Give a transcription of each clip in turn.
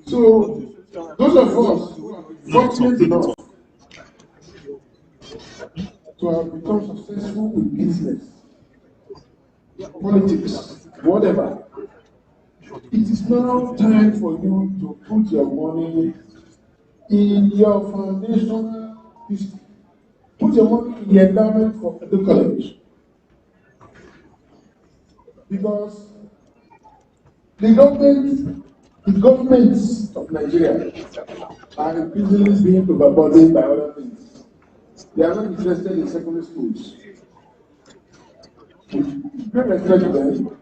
So, those of us who are fortunate enough to have become successful in business, politics, whatever, it is now time for you to put your money in your foundational history. Put your money in the endowment for the college. Because the governments of Nigeria are increasingly being overburdened by other things. They are not interested in secondary schools. Great respect to them.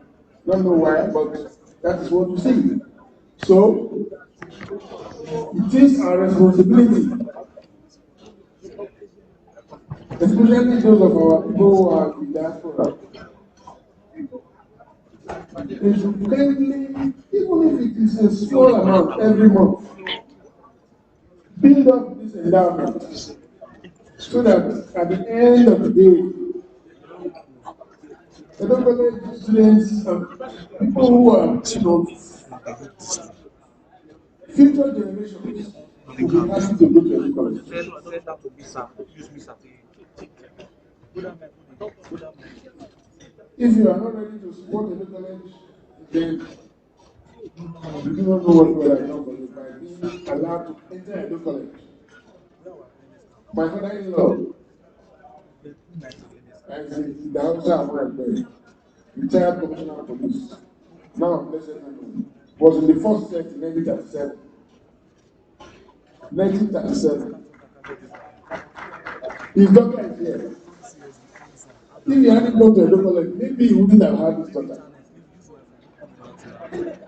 Don't know why, but that is what you see. So it is our responsibility, especially those of our people who are in diaspora. They should kindly, even if it is a small amount every month, build up this endowment so that at the end of the day, the local students and people who are, future generations will be happy to go to college. If you are not ready to support the college, then you do not know what will I know for you by being allowed to enter a college. My father-in-law, as the Hausa American, retired commissioner of police, now blessed memory, was in the first set in 1937. 1937. His daughter is here. If he hadn't gone to a local college, maybe he wouldn't have had his daughter.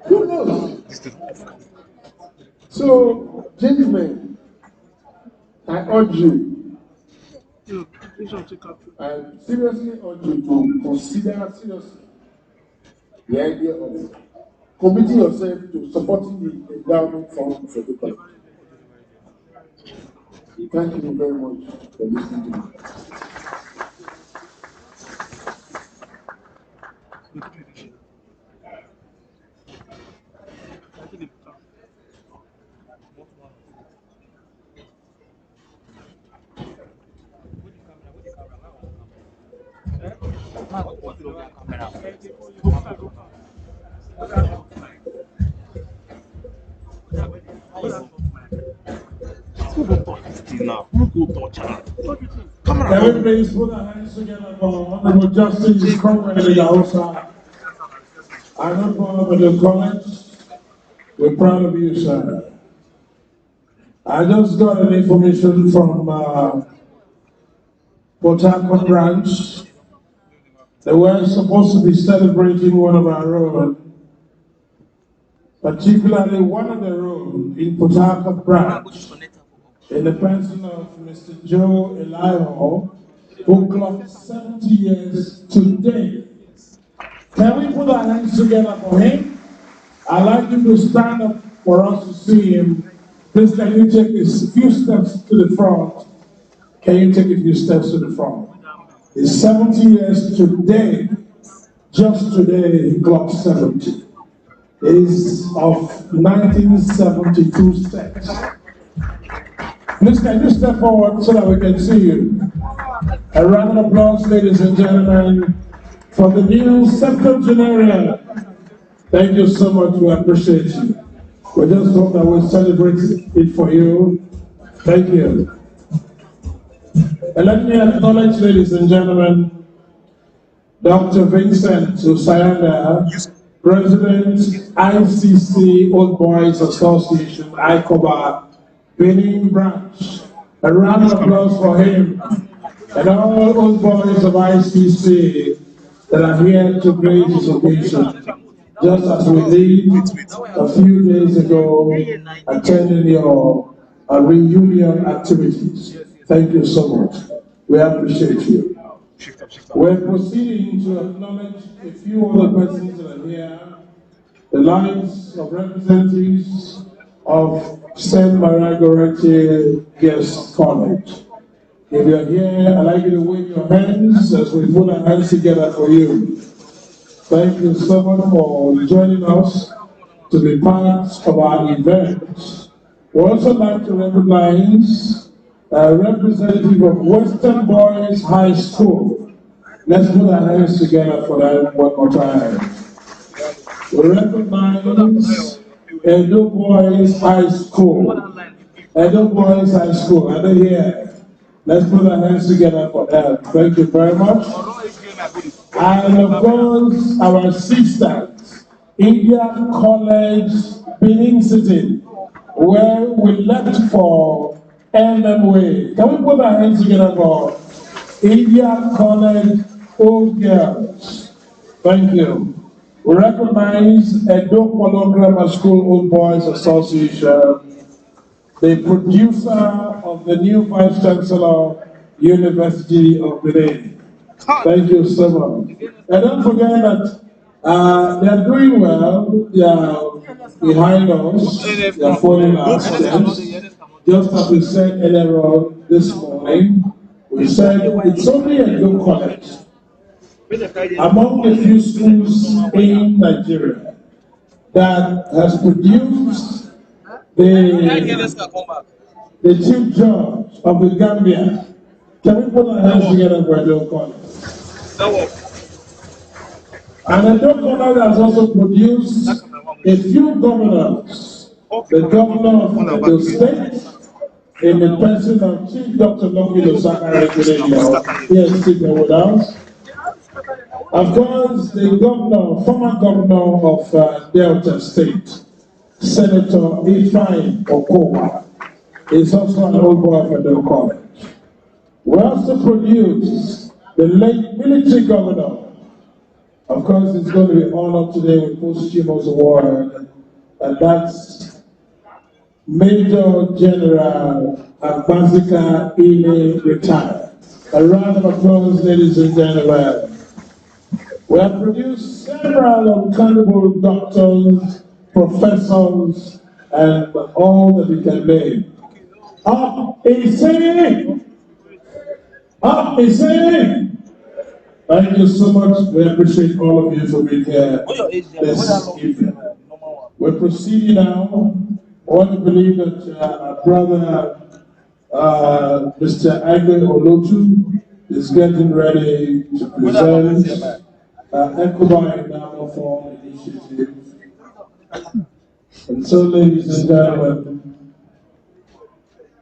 Who knows? So, gentlemen, I urge you, I seriously urge you to consider seriously the idea of committing yourself to supporting the endowment fund for the college. Thank you very much for listening to me. Everybody put our hands together for Honorable Justice Conrad Hausa. I know for the college. We're proud of you, sir. I just got an information from Port Harcourt branch. They were supposed to be celebrating one of our own, particularly one of the road in Port Harcourt branch, in the person of Mr. Joe Eliho, who clocked 70 years today. Can we put our hands together for him? I'd like you to stand up for us to see him. Please, can you take a few steps to the front? Can you take a few steps to the front? It's 70 years today. Just today, he clocked 70. It is of 1972 steps. Please, can you step forward so that we can see you? A round of applause, ladies and gentlemen, for the new Septuagenarian. Thank you so much. We appreciate you. We just hope that we'll celebrate it for you. Thank you. And let me acknowledge, ladies and gentlemen, Dr. Vincent Usayanda, President, ICC Old Boys Association, Ecoba Nec branch. A round of applause for him and all old boys of ICC that are here to grace his occasion. Just as we did a few days ago, attending your reunion activities. Thank you so much. We appreciate you. We're proceeding to acknowledge a few other persons that are here, the lives of representatives of St. Maria Goretti Guest College. If you're here, I'd like you to wave your hands as we put our hands together for you. Thank you so much for joining us to be part of our event. We also like to recognize a representative of Western Boys High School. Let's put our hands together for that one more time. We recognize Edo Boys High School. Edo Boys High School, are they here? Let's put our hands together for them. Thank you very much. And of course, our sisters, India College, Benin City, where we left for LMWay. Can we put our hands together for India College Old Girls? Thank you. We recognize Edo Polo Grammar School Old Boys Association, the producer of the new Vice Chancellor, University of Benin. Thank you so much. And don't forget that they are doing well. They are behind us. They are following our steps. Just as we said earlier on this morning, we said it's only a good college among the few schools in Nigeria that has produced the chief judge of the Gambia. Can we put our hands together for Edo College? And Edo College has also produced a few governors. The governor of Edo State, in the person of Chief Dr. Longi Losaka Rekiredio, he is sitting with us. Of course, the governor, former governor of Delta State, Senator Ifeanyi Okowa, is also an old boy of Edo College. We also produced the late military governor. Of course, it's going to be honored today with posthumous award, and that's Major General Ambassador Ile retired. A round of applause, ladies and gentlemen. We have produced several accountable doctors, professors, and all that we can name. Up is saying! Up is saying! Thank you so much. We appreciate all of you for being here this evening. We're proceeding now. I want to believe that our brother, Mr. Agbe Olotu, is getting ready to present Ecoba Nec initiative. And so, ladies and gentlemen,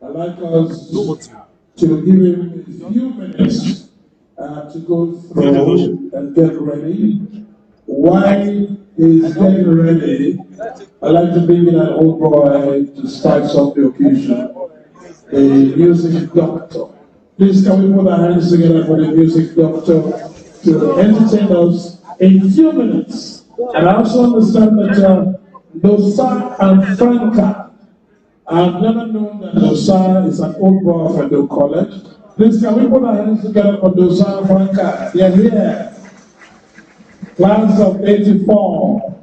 I'd like us to give him a few minutes to go through and get ready. While he's getting ready, I'd like to bring in an old boy to spice up the occasion, the music doctor. Please can we put our hands together for the music doctor to entertain us in a few minutes. And I also understand that Dosa and Franca, I've never known that Dosa is an old boy of Edo College. Please can we put our hands together for Dosa and Franca? They are here. Class of 84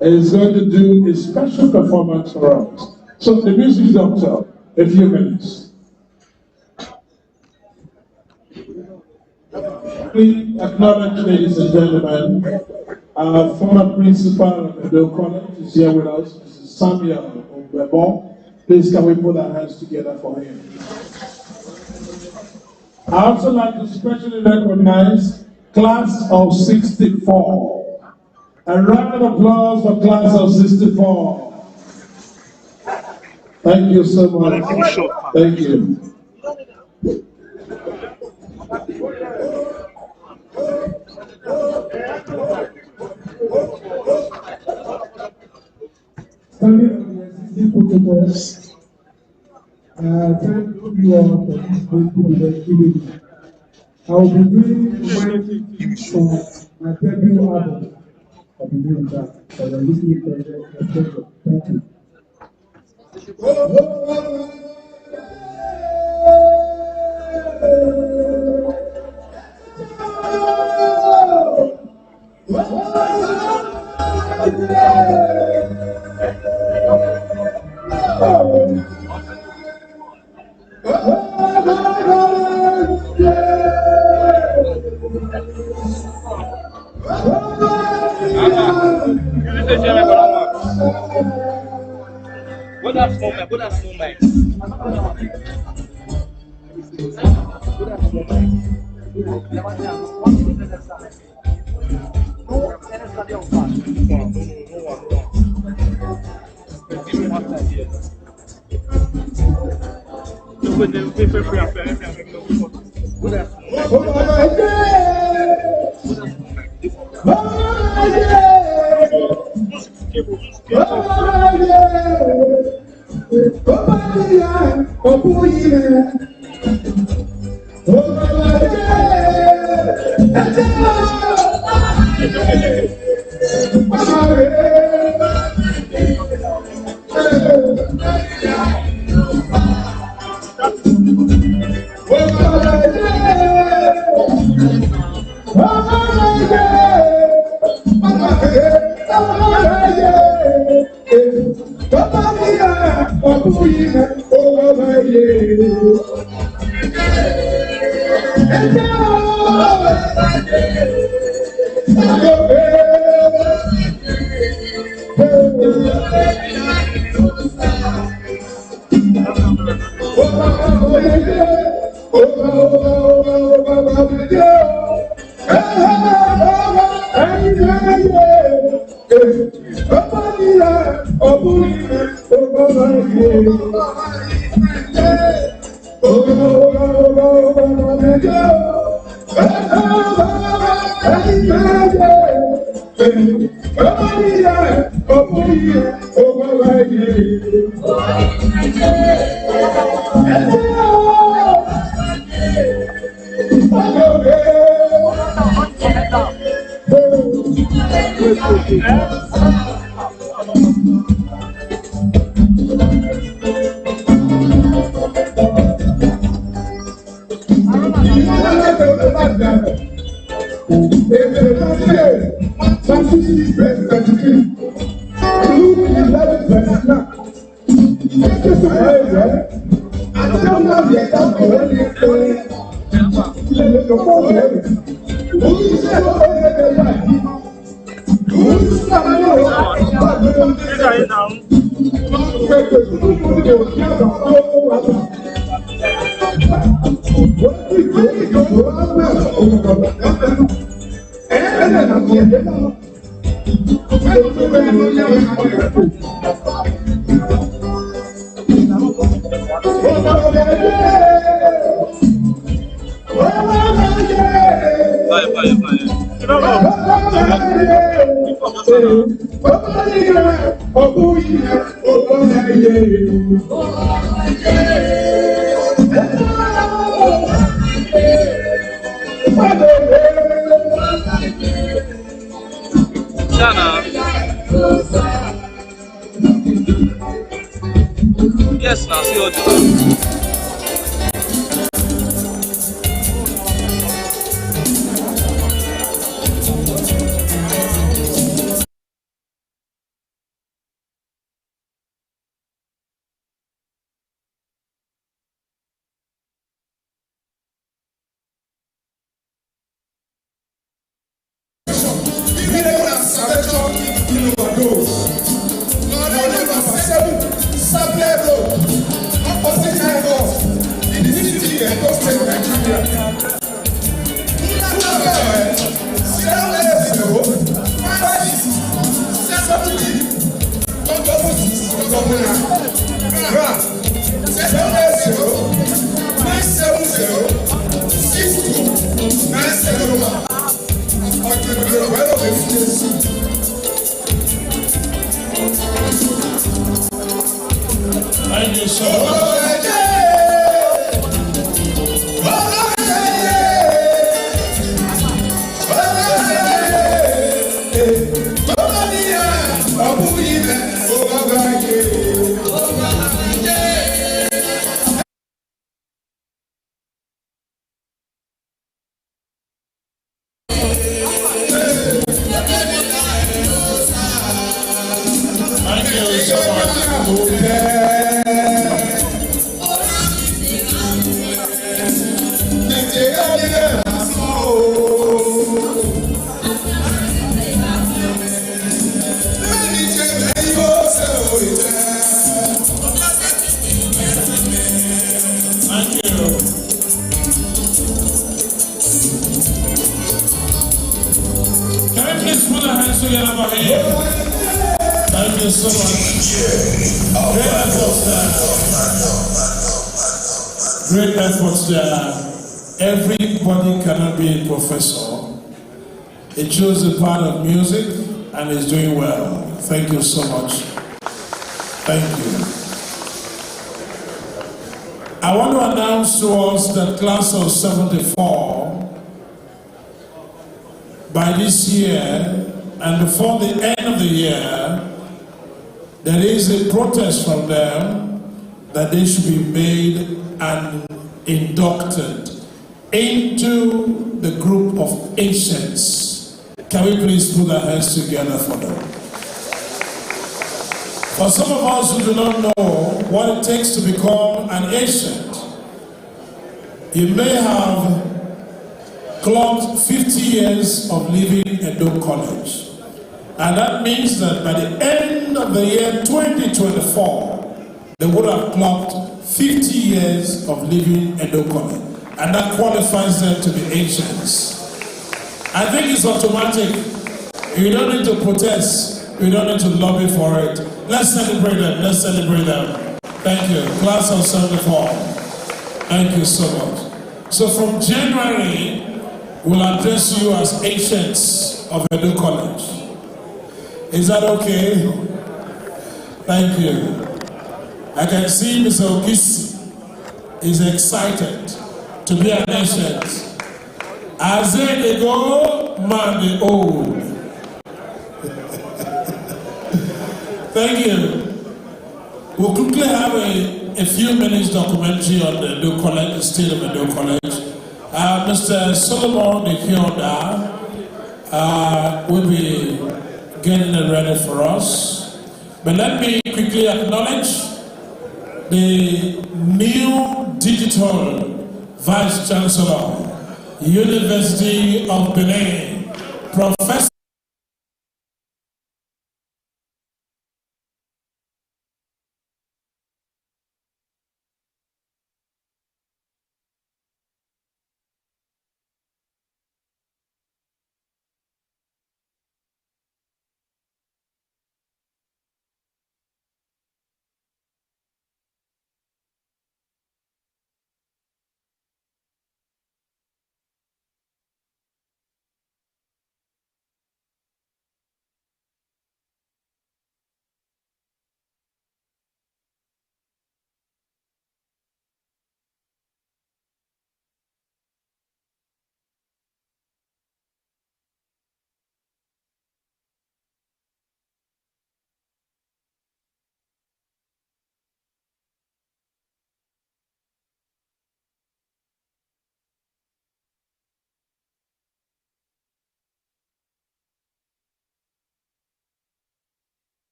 is going to do a special performance for us. So the music doctor, a few minutes. Please acknowledge, ladies and gentlemen, our former principal of Edo College is here with us, Mrs. Samuel Obebo. Please can we put our hands together for him. I also like to specially recognize Class of 64. A round of applause for Class of 64. Thank you so much. Thank you. Standing on the existing protocols, thank you all for this great privilege. I will be doing from my debut album. I'll be doing that. So I'm listening for the pleasure. Thank you. What that small mic? What that small mic? What that small mic? Yes, now see all the Thank you so much. Thank you. for him. Thank you so much. Great efforts there. Everybody cannot be a professor. He chose a part of music and is doing well. Thank you so much. Thank you. I want to announce to us that class of 74 by this year and before the end of the year, there is a protest from them that they should be made and inducted into the group of ancients. Can we please put our hands together for them? For some of us who do not know what it takes to become an ancient, you may have clocked 50 years of living in Edo College. And that means that by the end of the year 2024, they would have clocked 50 years of living in Edo College. And that qualifies them to be ancients. I think it's automatic. You don't need to protest. You don't need to lobby for it. Let's celebrate them. Let's celebrate them. Thank you. Class of 74. Thank you so much. So from January, we'll address you as ancients of Edo College. Is that okay? Thank you. I can see Mr. Okisi is excited to be an ancient. As they go, man be old. Thank you. We'll quickly have a few minutes documentary on the Edo College, the state of Edo College. Mr. Solomon Ikionda will be getting it ready for us. But let me quickly acknowledge the new digital Vice Chancellor, University of Benin, Professor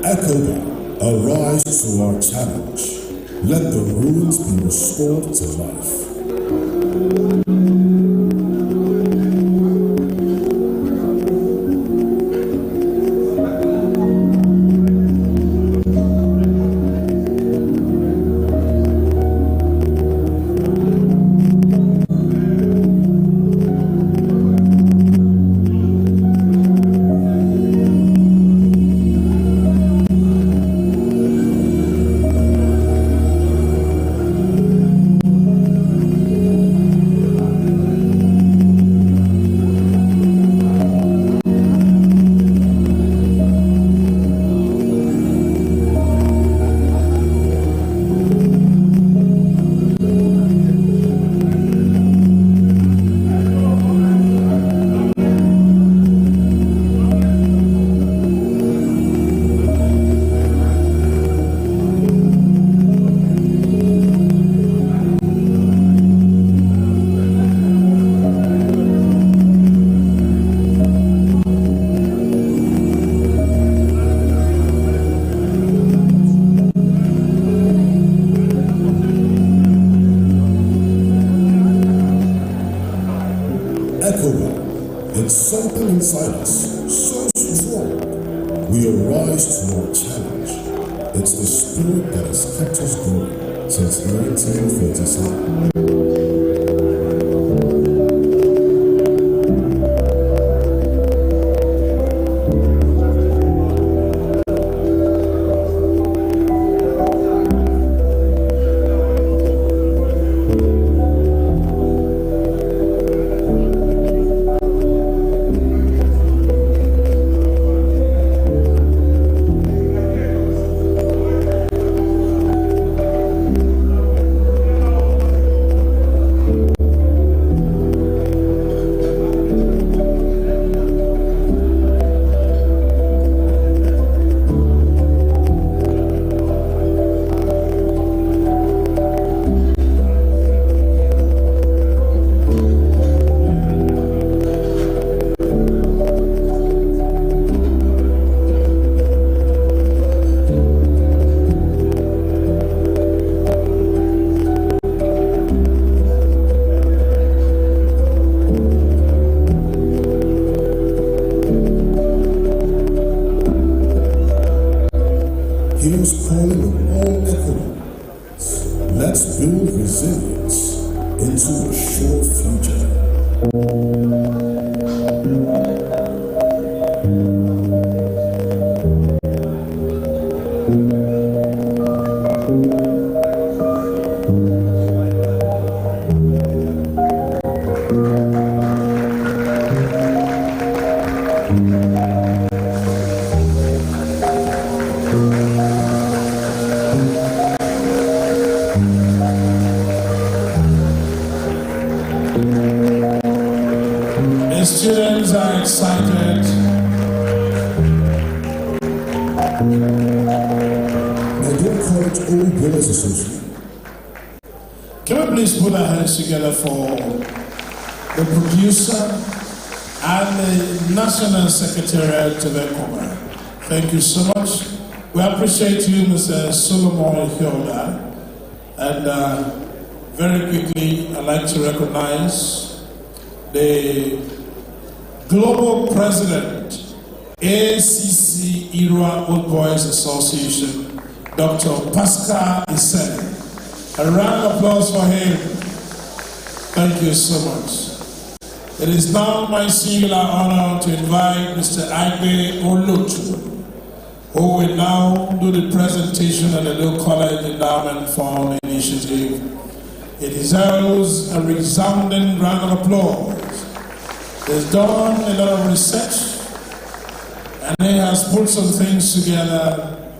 Ecoba, arise to our challenge. Let the ruins be restored to life. rise to our challenge. It's the spirit that has kept us going since 1937. Here's calling on all Ecobans. Let's build resilience into a sure future. The students are excited. Edo College Old Boys Association. Can we please put our hands together for the producer and the National Secretariat to Ecoba? Thank you so much. We appreciate you, Mr. Solomon Hilda. And very quickly, I'd like to recognize the Global President, ACC Irua Old Boys Association, Dr. Pascal Isen. A round of applause for him. Thank you so much. It is now my singular honor to invite Mr. Agbe Olotu, who will now do the presentation on the Low College Endowment Fund Initiative. It deserves a resounding round of applause. He's done a lot of research and he has put some things together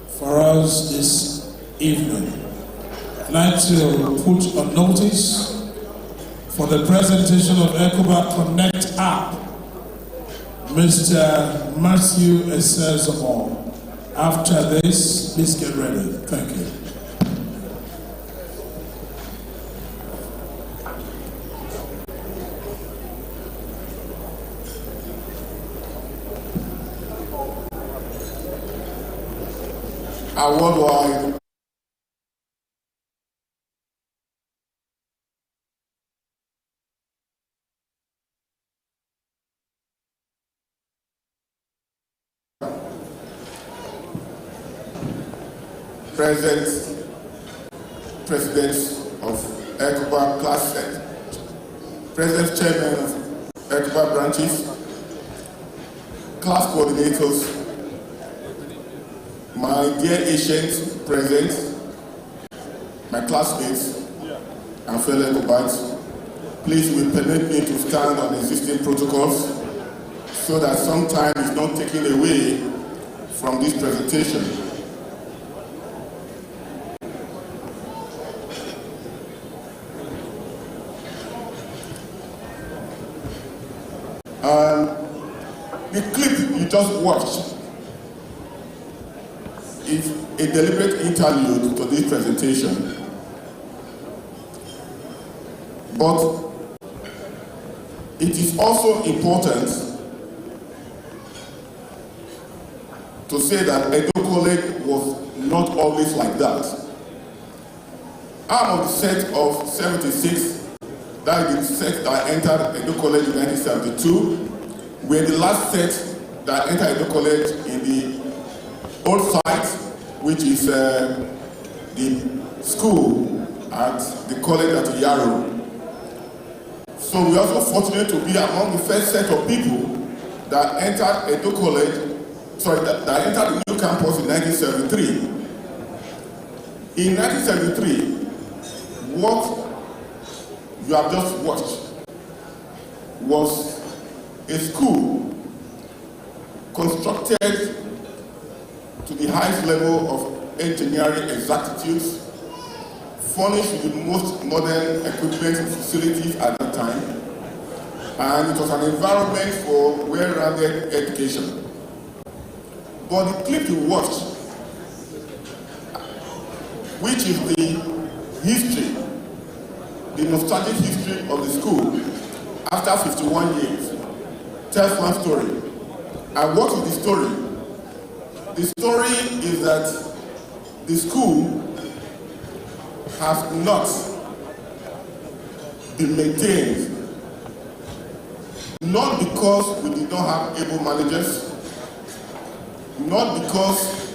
for us this evening. I'd like to put on notice for the presentation of Ecoba Nec app, Mr. Matthew Esezamo. After this, please get ready. Thank you. Our worldwide President of Ecoba Class Set, President Chairman of Ecoba branches, class coordinators, my dear Asians present, my classmates and fellow Ecobans, please will permit me to stand on existing protocols so that some time is not taken away from this presentation. The clip you just watched is a deliberate interlude to this presentation, but it is also important to say that Edo College was not always like that. I'm of the set of 76, that is the set that entered Edo College in 1972. We're the last set that entered Edo College in the old site, which is the school at the college at Yaro. So we're also fortunate to be among the first set of people that entered Edo College, that entered the new campus in 1973. In 1973, what you have just watched was a school constructed to the highest level of engineering exactitude, furnished with the most modern equipment and facilities at that time, and it was an environment for well-rounded education. But the clip you watched, which is the history, the nostalgic history of the school after 51 years, tells one story. And what is the story? The story is that the school has not been maintained, not because we did not have able managers, not because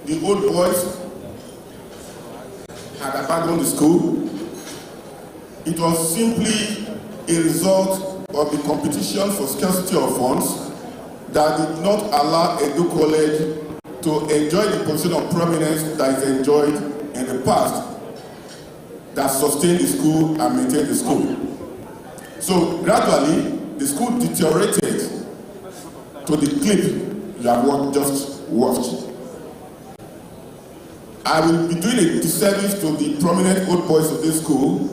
the old boys had abandoned the school. It was simply a result of the competition for scarcity of funds that did not allow Edo College to enjoy the position of prominence that is enjoyed in the past, that sustained the school and maintained the school. So gradually, the school deteriorated to the clip you have just watched. I will be doing a disservice to the prominent old boys of this school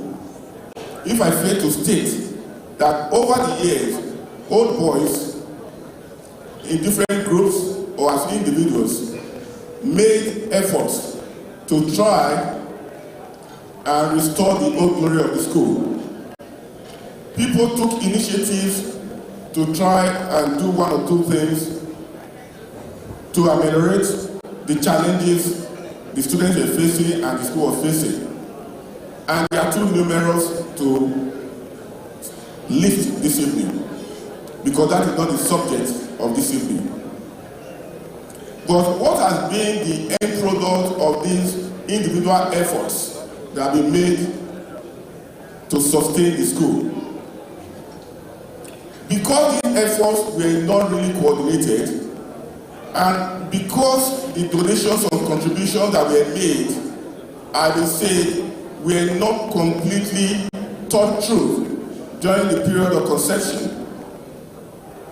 if I fail to state that over the years, old boys in different groups or as individuals made efforts to try and restore the old glory of the school. People took initiatives to try and do one or two things to ameliorate the challenges the students were facing and the school was facing. And they are too numerous to list this evening, because that is not the subject of this evening. But what has been the end product of these individual efforts that have been made to sustain the school? Because these efforts were not really coordinated, and because the donations and contributions that were made, I will say, were not completely thought through during the period of conception,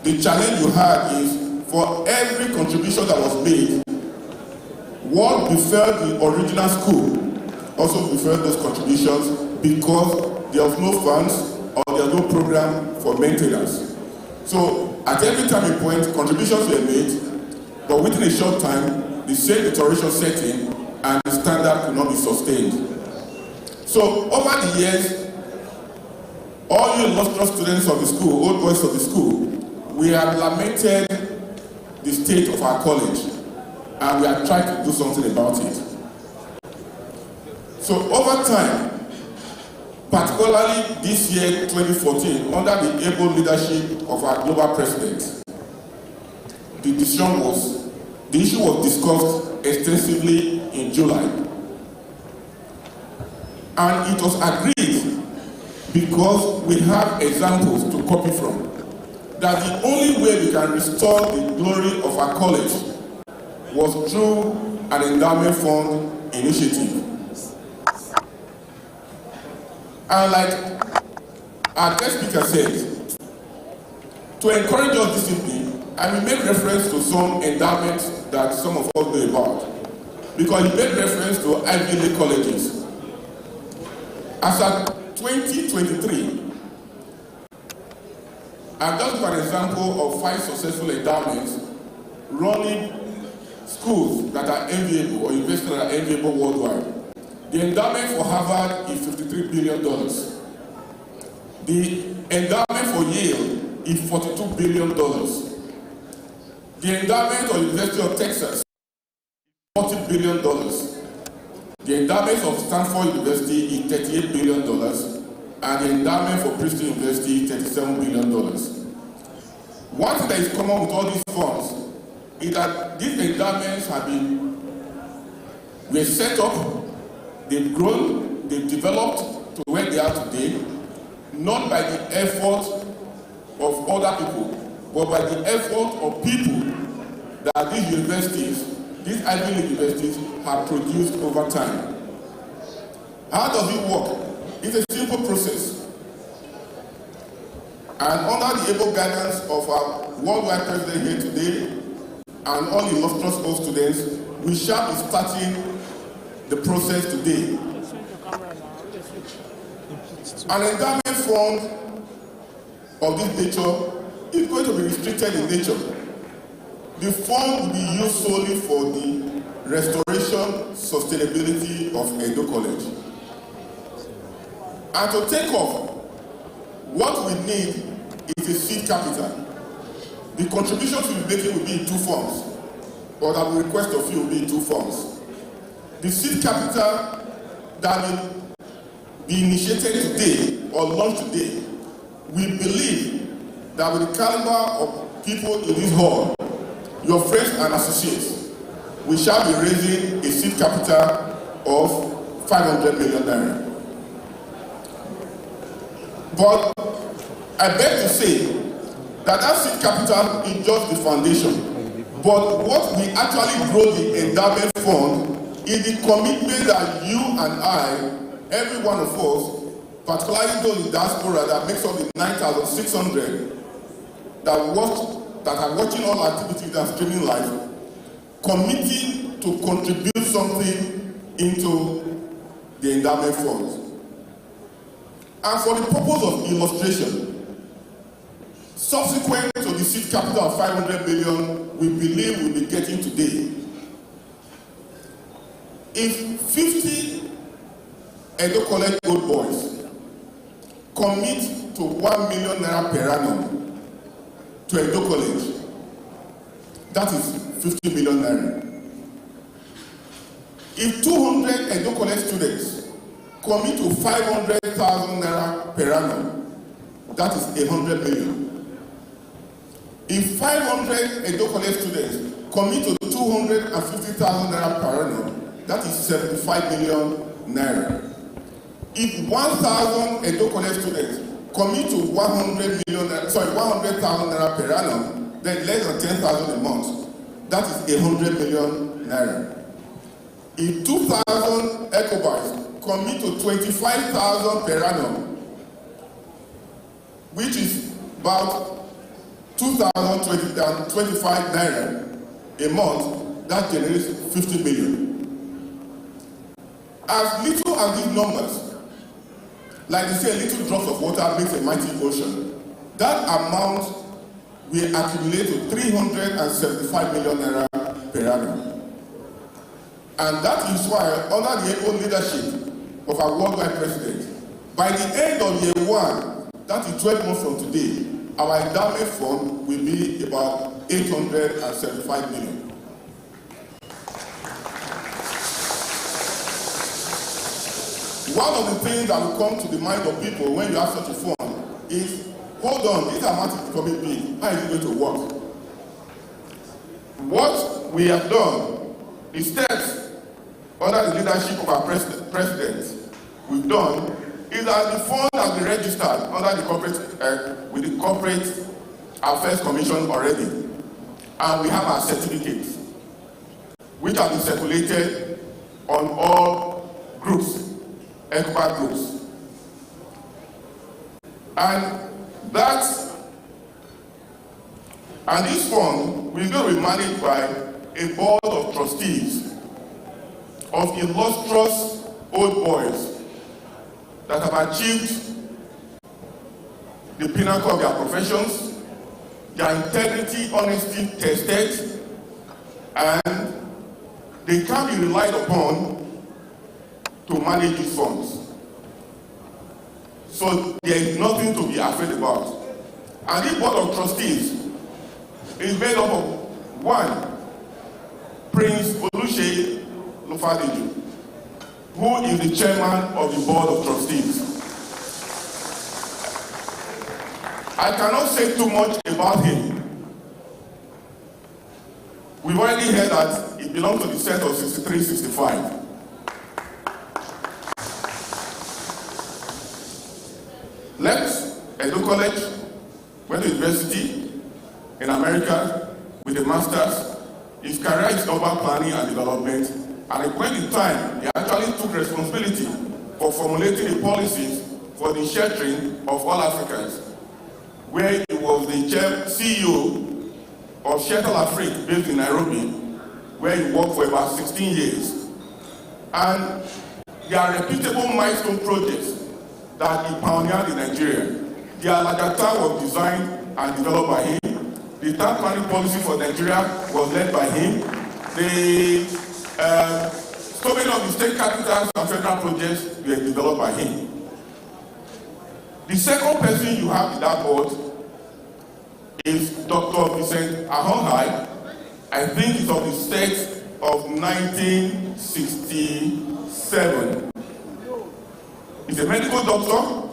the challenge you had is for every contribution that was made, what befell the original school also befell those contributions, because there was no funds or there was no program for maintenance. So at every time and point, contributions were made, but within a short time, the same deterioration set in and the standard could not be sustained. So over the years, all you illustrious students of the school, old boys of the school, we have lamented the state of our college, and we have tried to do something about it. So over time, particularly this year, 2014, under the able leadership of our global president, the issue was discussed extensively in July. And it was agreed, because we have examples to copy from, that the only way we can restore the glory of our college was through an endowment fund initiative. And like our guest speaker said, to encourage us discipline, I will make reference to some endowments that some of us know about, because he made reference to Ivy League colleges. As at 2023, I've just got an example of 5 successful endowments running schools that are enviable or universities that are enviable worldwide. The endowment for Harvard is $53 billion. The endowment for Yale is $42 billion. The endowment of the University of Texas is $40 billion. The endowment of Stanford University is $38 billion. And the endowment for Princeton University is $37 billion. One thing that is common with all these funds is that these endowments were set up, they've grown, they've developed to where they are today, not by the effort of other people, but by the effort of people that these universities, these Ivy League universities, have produced over time. How does it work? It's a simple process. And under the able guidance of our worldwide president here today and all illustrious old students, we shall be starting the process today. An endowment fund of this nature is going to be restricted in nature. The fund will be used solely for the restoration, sustainability of Edo College. And to take off, what we need is a seed capital. The contributions we'll be making will be in two forms, or that we request of you will be in two forms. The seed capital that will be initiated today or launched today, we believe that with the caliber of people in this hall, your friends and associates, we shall be raising a seed capital of 500 million naira. But I beg to say that that seed capital is just the foundation. But what we actually grow the endowment fund is the commitment that you and I, every one of us, particularly those in diaspora that makes up the 9,600 that are watching all activities and streaming live, committing to contribute something into the endowment fund. And for the purpose of illustration, subsequent to the seed capital of 500 million we believe we'll be getting today, if 50 Edo College Old Boys commit to 1 million naira per annum to Edo College, that is 50 million naira. If 200 Edo College students commit to 500,000 naira per annum, that is 100 million. If 500 Edo College students commit to 250,000 naira per annum, that is 75 million naira. If 1,000 Edo College students commit to 100,000 naira per annum, then less than 10,000 a month, that is 100 million naira. If 2,000 Ecobas commit to 25,000 per annum, which is about 2,025 naira a month, that generates 50 million. As little as these numbers, like they say, a little drop of water makes a mighty ocean. That amount will accumulate to 375 million naira per annum. And that is why, under the able leadership of our worldwide president, by the end of year one, that is 12 months from today, our endowment fund will be about 875 million. One of the things that will come to the mind of people when you have such a fund is, hold on, this amount is becoming big. How is it going to work? What we have done, the steps under the leadership of our president, we've done, is that the fund has been registered under the with the Corporate Affairs Commission already. And we have our certificates, which have been circulated on all groups, Ecoba groups. And this fund will be managed by a board of trustees of illustrious old boys that have achieved the pinnacle of their professions, their integrity, honesty tested, and they can be relied upon to manage these funds. So there is nothing to be afraid about. And this board of trustees is made up of one, Prince Oluseyi Lufadiju, who is the chairman of the board of trustees. I cannot say too much about him, we've already heard that it belongs to the set of 63-65. Left Edo College, went to university in America with a master's. His career is urban planning and development, and at a point in time, he actually took responsibility for formulating the policies for the sheltering of all Africans, where he was the CEO of Shelter Afrique based in Nairobi, where he worked for about 16 years. And there are reputable milestone projects that he pioneered in Nigeria. The Alagata was designed and developed by him. The town planning policy for Nigeria was led by him. The so many of the state capitals and federal projects were developed by him. The second person you have in that board is Dr. Vincent Ahonhai. I think it's of the state of 1967. He's a medical doctor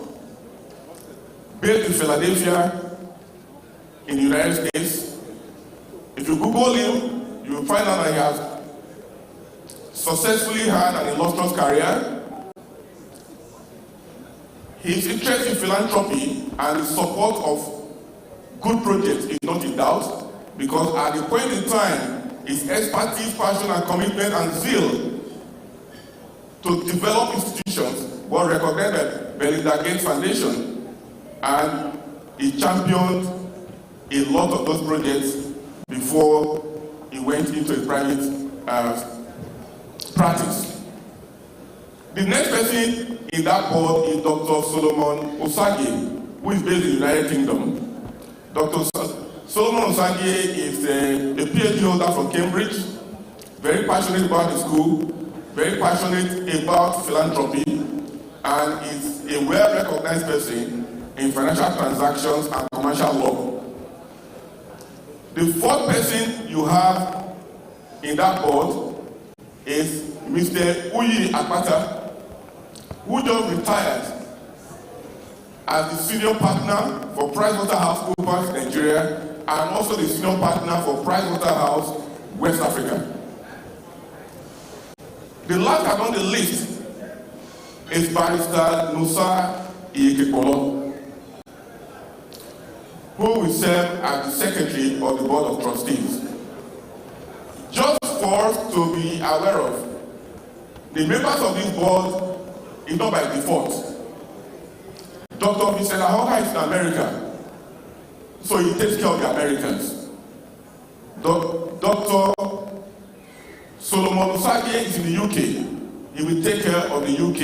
based in Philadelphia in the United States. If you Google him, you will find out that he has successfully had an illustrious career. His interest in philanthropy and his support of good projects is not in doubt, because at the point in time, his expertise, passion, and commitment and zeal to develop institutions was recognized by Melinda Gates Foundation, and he championed a lot of those projects before he went into a private practice. The next person in that board is Dr. Solomon Osage, who is based in the United Kingdom. Dr. Solomon Osage is a PhD holder from Cambridge, very passionate about the school, very passionate about philanthropy, and is a well-recognized person in financial transactions and commercial law. The fourth person you have in that board is Mr. Uyi Akpata, who just retired as the senior partner for PricewaterhouseCoopers Nigeria and also the senior partner for Pricewaterhouse West Africa. The last but not the least is Barrister Nusa Iyekepolo, who will serve as the secretary of the Board of Trustees. Just for us to be aware of, the members of this board is not by default. Dr. Vincent Ahonhai is in America, so he takes care of the Americans. Dr. Solomon Osage is in the UK. He will take care of the UK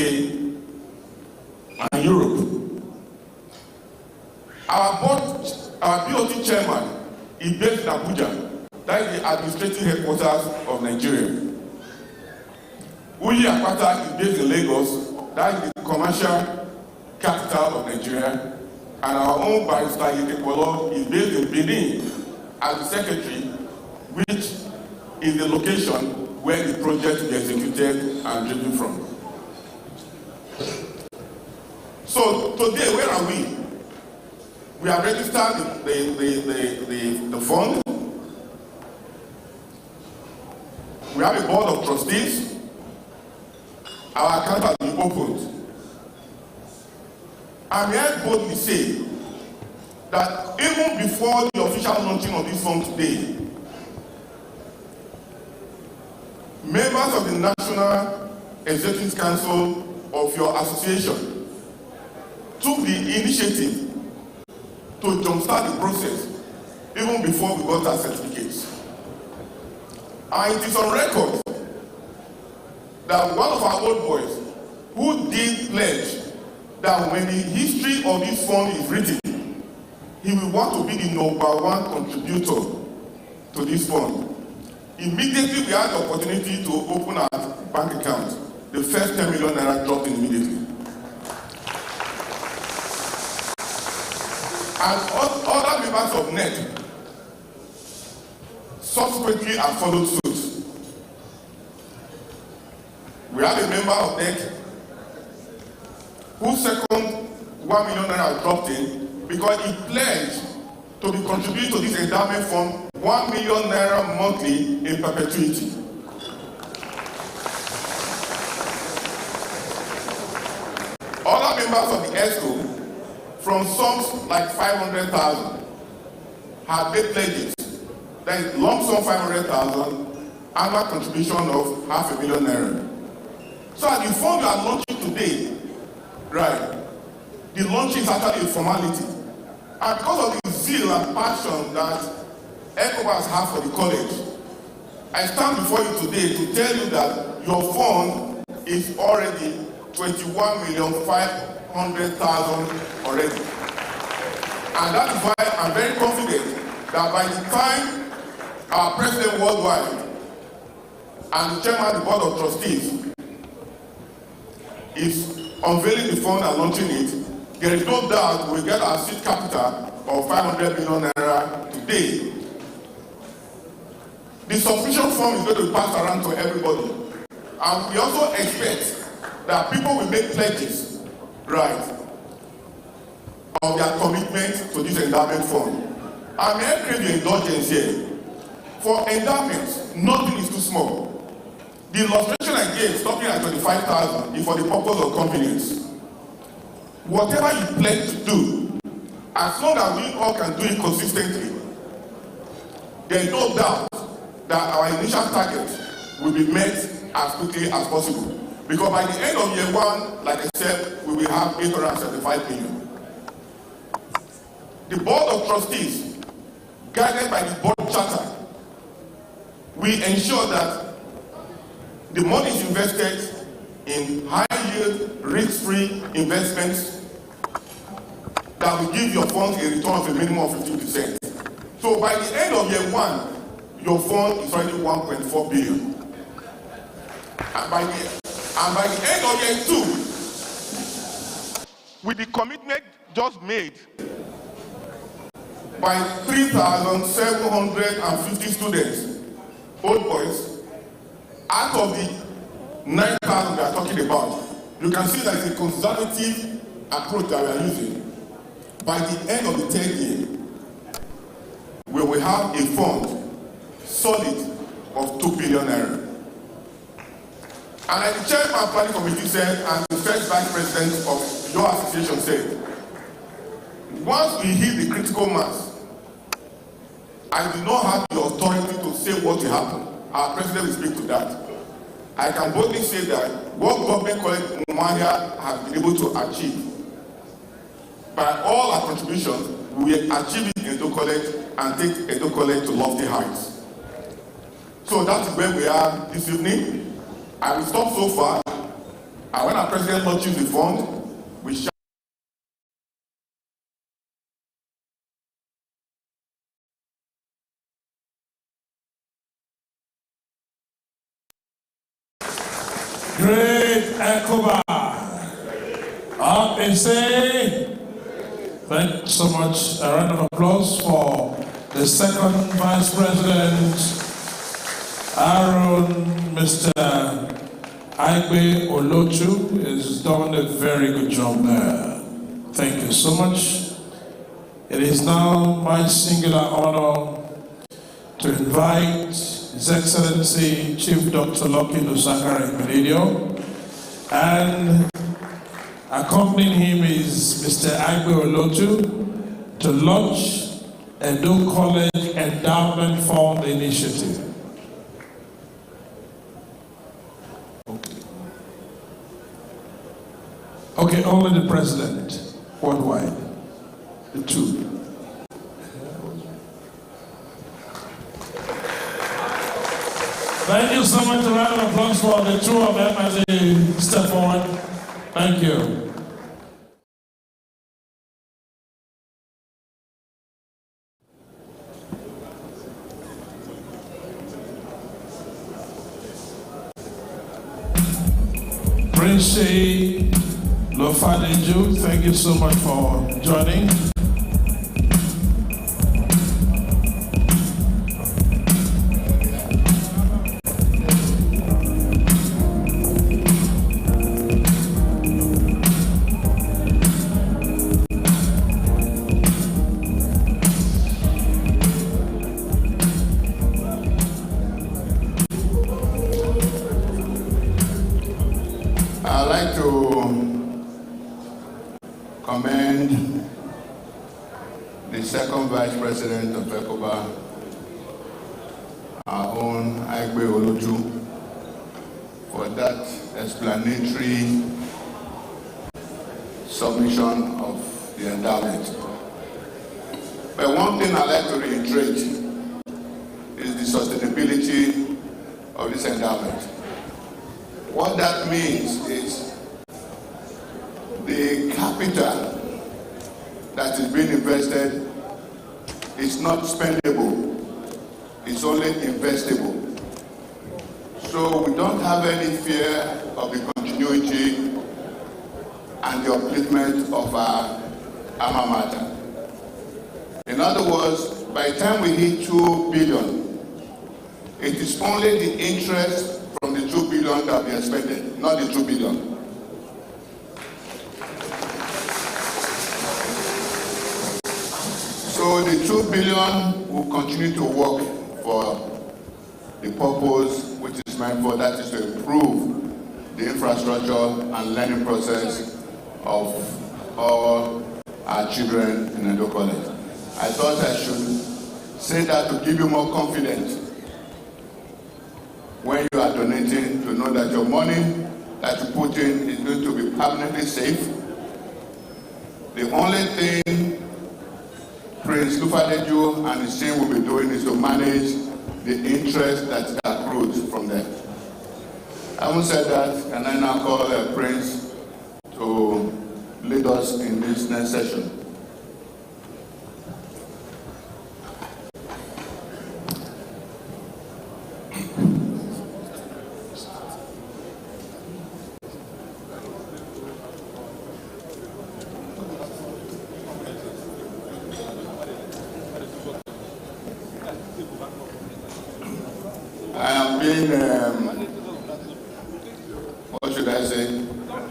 and Europe. Our BOT chairman is based in Abuja. That is the administrative headquarters of Nigeria. Uyi Akpata is based in Lagos. That is the commercial capital of Nigeria. And our own Barrister Iyekepolo is based in Benin as the secretary, which is the location where the project will be executed and driven from. So today, where are we? We have registered the fund. We have a board of trustees. Our account has been opened. And may I boldly say that even before the official launching of this fund today, members of the National Executive Council of your association took the initiative to jumpstart the process even before we got our certificates. And it is on record that one of our old boys who did pledge that when the history of this fund is written, he will want to be the #1 contributor to this fund. Immediately we had the opportunity to open our bank account. The first 10 million naira dropped in immediately. And other members of NEC subsequently have followed suit. We have a member of NEC whose second 1 million naira dropped in because he pledged to be contributing to this endowment fund 1 million naira monthly in perpetuity. Other members of the ESCO, from sums like 500,000, have made pledges. That is lump sum 500,000, annual contribution of $500,000 naira. So at the fund you are launching today, right, the launch is actually a formality. And because of the zeal and passion that Ecoba has for the college, I stand before you today to tell you that your fund is already 21,500,000 already. And that is why I'm very confident that by the time our president worldwide and the chairman of the board of trustees is unveiling the fund and launching it, there is no doubt we'll get our seed capital of 500 million naira today. The subscription form is going to be passed around to everybody. And we also expect that people will make pledges, right, of their commitment to this endowment fund. I may create your indulgence here. For endowments, nothing is too small. The illustration I gave, stopping at 25,000, is for the purpose of convenience. Whatever you pledge to do, as long as we all can do it consistently, there is no doubt that our initial target will be met as quickly as possible. Because by the end of year one, like I said, we will have 875 million. The board of trustees, guided by the board charter, we ensure that the money is invested in high-yield, risk-free investments that will give your funds a return of a minimum of 15%. So by the end of year one, your fund is already 1.4 billion. And by the end of year two, with the commitment just made by 3,750 students, old boys, out of the 9,000 we are talking about, you can see that it's a conservative approach that we are using. By the end of the third year, we will have a fund solid of 2 billion naira. And like the chairman of planning committee said, and the first vice president of your association said, once we hit the critical mass, I do not have the authority to say what will happen. Our president will speak to that. I can boldly say that what Government College Umuahia has been able to achieve, by all our contributions, we will achieve it in Edo College and take Edo College to lofty heights. So that is where we are this evening. I will stop so far, and when our president launches the fund, we shall. Great Ecoba. Up and say, thank you so much. A round of applause for the second vice president, Aaron, Mr. Aigbe Olotu, has done a very good job there. Thank you so much. It is now my singular honor to invite His Excellency Chief Dr. Lucky Lusakara Meridio, and accompanying him is Mr. Aigbe Olotu to launch Edo College Endowment Fund Initiative. Okay, only the president worldwide, the two. Thank you so much. A round of applause for the two of them as they step forward. Thank you. Prince Lofadeju, thank you so much for joining. I'd like to commend the second Vice President of Ecoba, our own Aigbe Oluju, for that explanatory submission of the endowment. But one thing I'd like to reiterate is the sustainability of this endowment. What that means is the capital that is being invested is not spendable, it's only investable. So we don't have any fear of the continuity and the upliftment of our alma mater. In other words, by the time we hit 2 billion, it is only the interest from the 2 billion that we are spending, not the 2 billion. So the 2 billion will continue to work for the purpose which is meant for, that is to improve the infrastructure and learning process of all our children in Edo College. I thought I should say that to give you more confidence when you are donating, to know that your money that you put in is going to be permanently safe. The only thing Prince Lufadeju and his team will be doing is to manage the interest that accrues from them. Having said that, can I now call Prince to lead us in this next session? I am being, what should I say,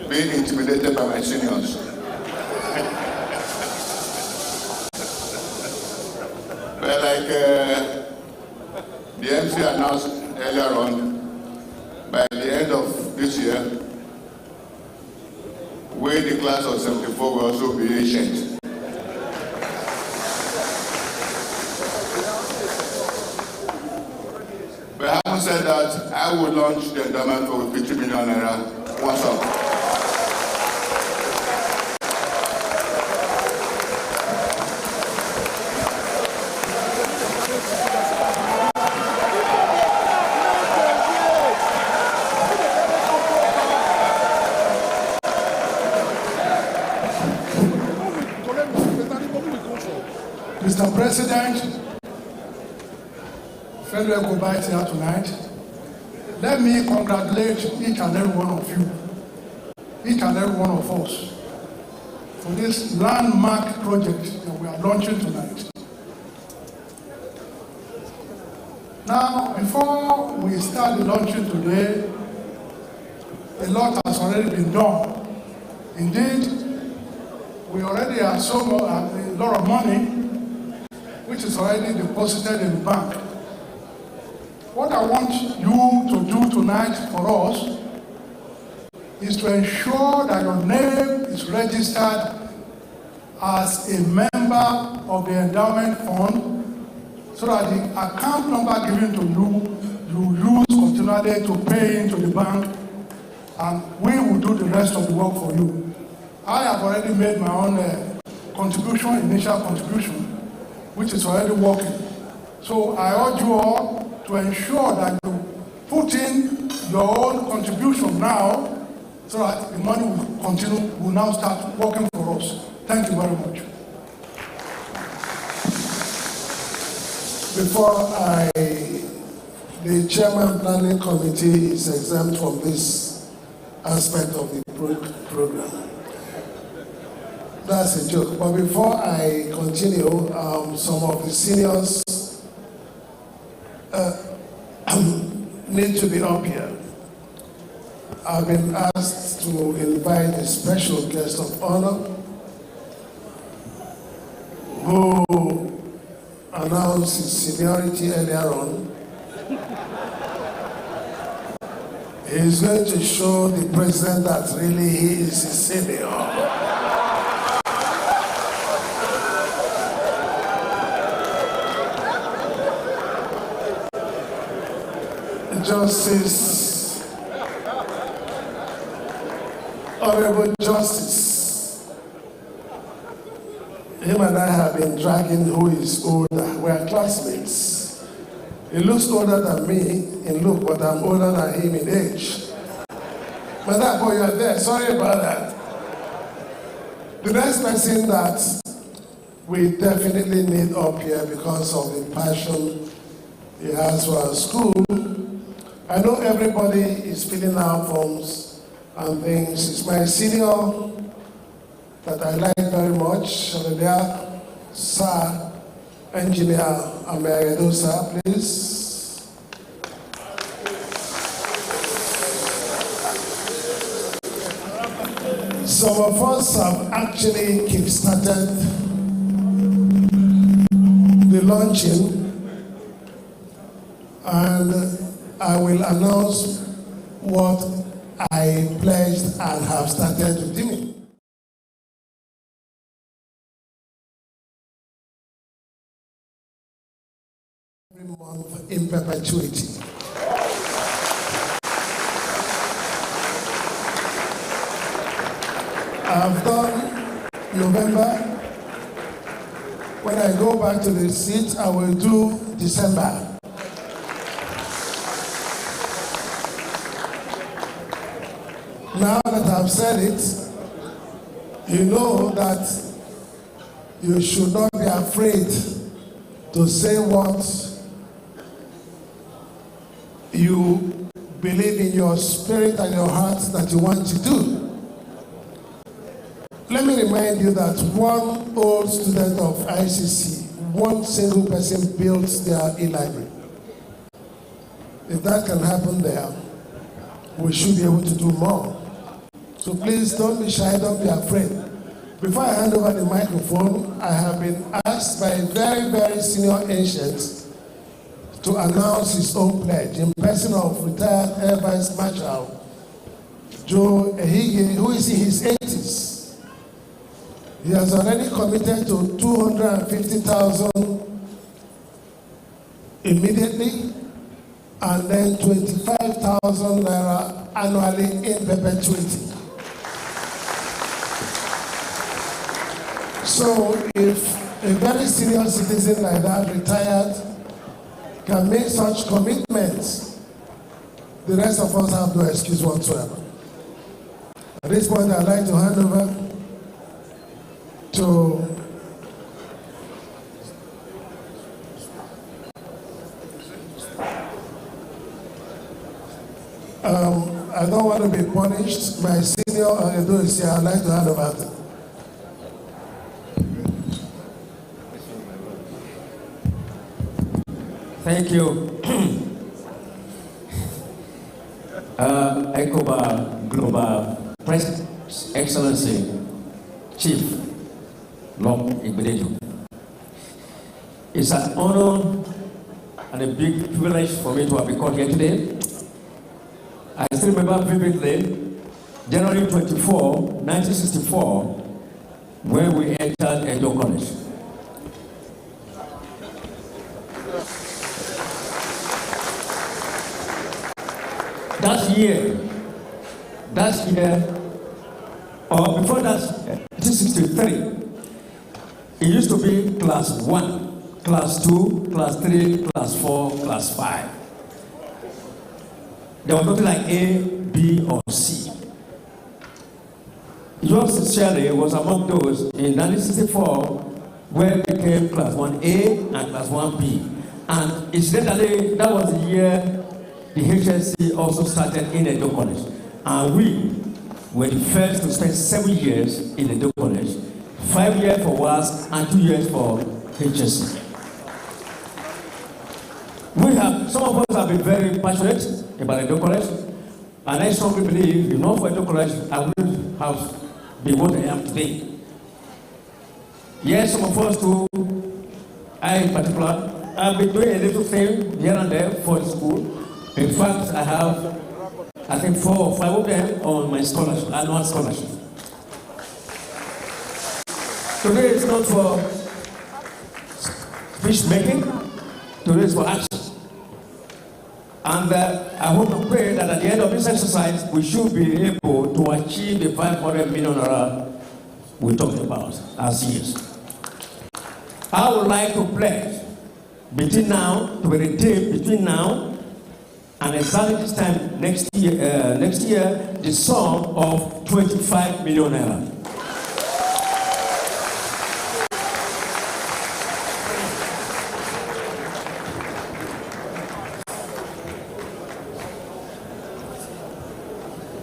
being intimidated by my seniors. But like the MC announced earlier on, by the end of this year, we, the class of 74, will also be ancient. But having said that, I will launch the endowment for 50 million naira once off. Mr. President, fellow Ecobites here tonight, let me congratulate each and every one of you, each and every one of us, for this landmark project that we are launching tonight. Now, before we start the launching today, a lot has already been done. Indeed, we already have a lot of money which is already deposited in the bank. What I want you to do tonight for us is to ensure that your name is registered as a member of the endowment fund, so that the account number given to you, you use continually to pay into the bank, and we will do the rest of the work for you. I have already made my own initial contribution, which is already working. So I urge you all to ensure that you put in your own contribution now, so that the money will now start working for us. Thank you very much. Before the chairman planning committee is exempt from this aspect of the program. That's a joke. But before I continue, some of the seniors need to be up here. I've been asked to invite a special guest of honor who announced his seniority earlier on. He's going to show the president that really he is his senior. Justice, Honorable Justice, him and I have been dragging who is older. We are classmates. He looks older than me in look, but I'm older than him in age. Madam, you are there. Sorry about that. The next person that we definitely need up here because of the passion he has for our school. I know everybody is filling out forms and things. It's my senior that I like very much. There, Sir Engineer Ameredo, sir, please. Some of us have actually kick-started the launching, and I will announce what I pledged and have started doing. Every month in perpetuity. I've done November. When I go back to the seat, I will do December. Now that I've said it, you know that you should not be afraid to say what you believe in your spirit and your heart that you want to do. Let me remind you that one old student of ICC, one single person built their e-library. If that can happen there, we should be able to do more. So please don't be shy, don't be afraid. Before I hand over the microphone, I have been asked by a very, very senior ancient to announce his own pledge in person of retired Air Vice Marshal Joe Ehige, who is in his 80s. He has already committed to 250,000 immediately, and then 25,000 naira annually in perpetuity. So if a very senior citizen like that, retired, can make such commitments, the rest of us have no excuse whatsoever. At this point, I'd like to hand over to I don't want to be punished. My senior Edo is here. I'd like to hand over to him. Thank you. Ecoba Global Press Excellency Chief Lok Igbedeju. It's an honor and a big privilege for me to have been called here today. I still remember vividly January 24, 1964, when we entered Edo College. That year, or before that, 1963, it used to be class 1, class 2, class 3, class 4, class 5. There was nothing like A, B, or C. Yours sincerely was among those in 1964 where it became class 1A and class 1B. And incidentally, that was the year the HSC also started in Edo College. And we were the first to spend 7 years in Edo College, 5 years for WAS and 2 years for HSC. Some of us have been very passionate about Edo College, and I strongly believe, if not for Edo College, I wouldn't have been what I am today. Yes, some of us too, I in particular, I've been doing a little thing here and there for the school. In fact, I have I think 4 or 5 of them on my scholarship, annual scholarship. Today is not for speech making, today is for action. And I hope and pray that at the end of this exercise, we should be able to achieve the 500 million we talked about as years. I would like to pledge between now and exactly this time next year, the sum of 25 million naira.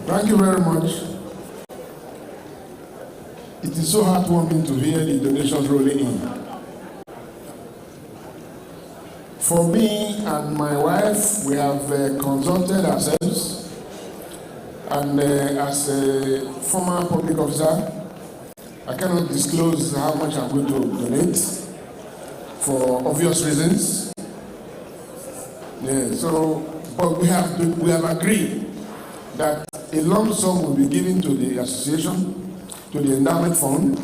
Thank you very much. It is so heartwarming to hear the donations rolling in. For me and my wife, we have consulted ourselves, and as a former public officer, I cannot disclose how much I'm going to donate for obvious reasons. Yeah, but we have agreed that a lump sum will be given to the association, to the endowment fund,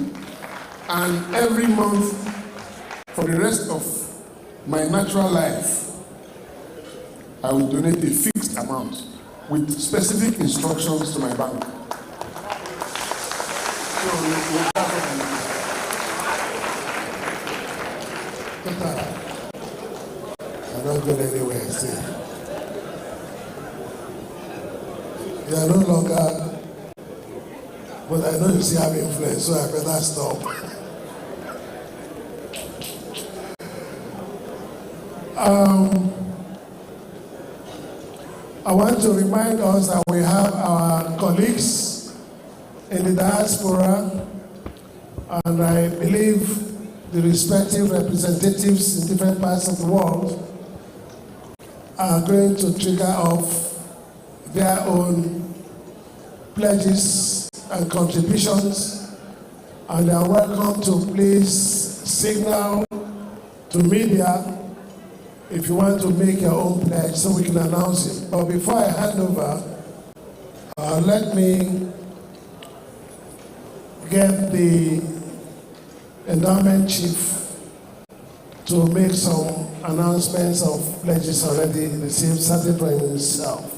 and every month for the rest of my natural life, I will donate a fixed amount with specific instructions to my bank. I don't go anywhere, see. You are no longer, but I know you still have influence, so I better stop. I want to remind us that we have our colleagues in the diaspora, and I believe the respective representatives in different parts of the world are going to trigger off their own pledges and contributions, and they are welcome to please signal to media if you want to make your own pledge so we can announce it. But before I hand over, let me get the endowment chief to make some announcements of pledges already received, starting from himself.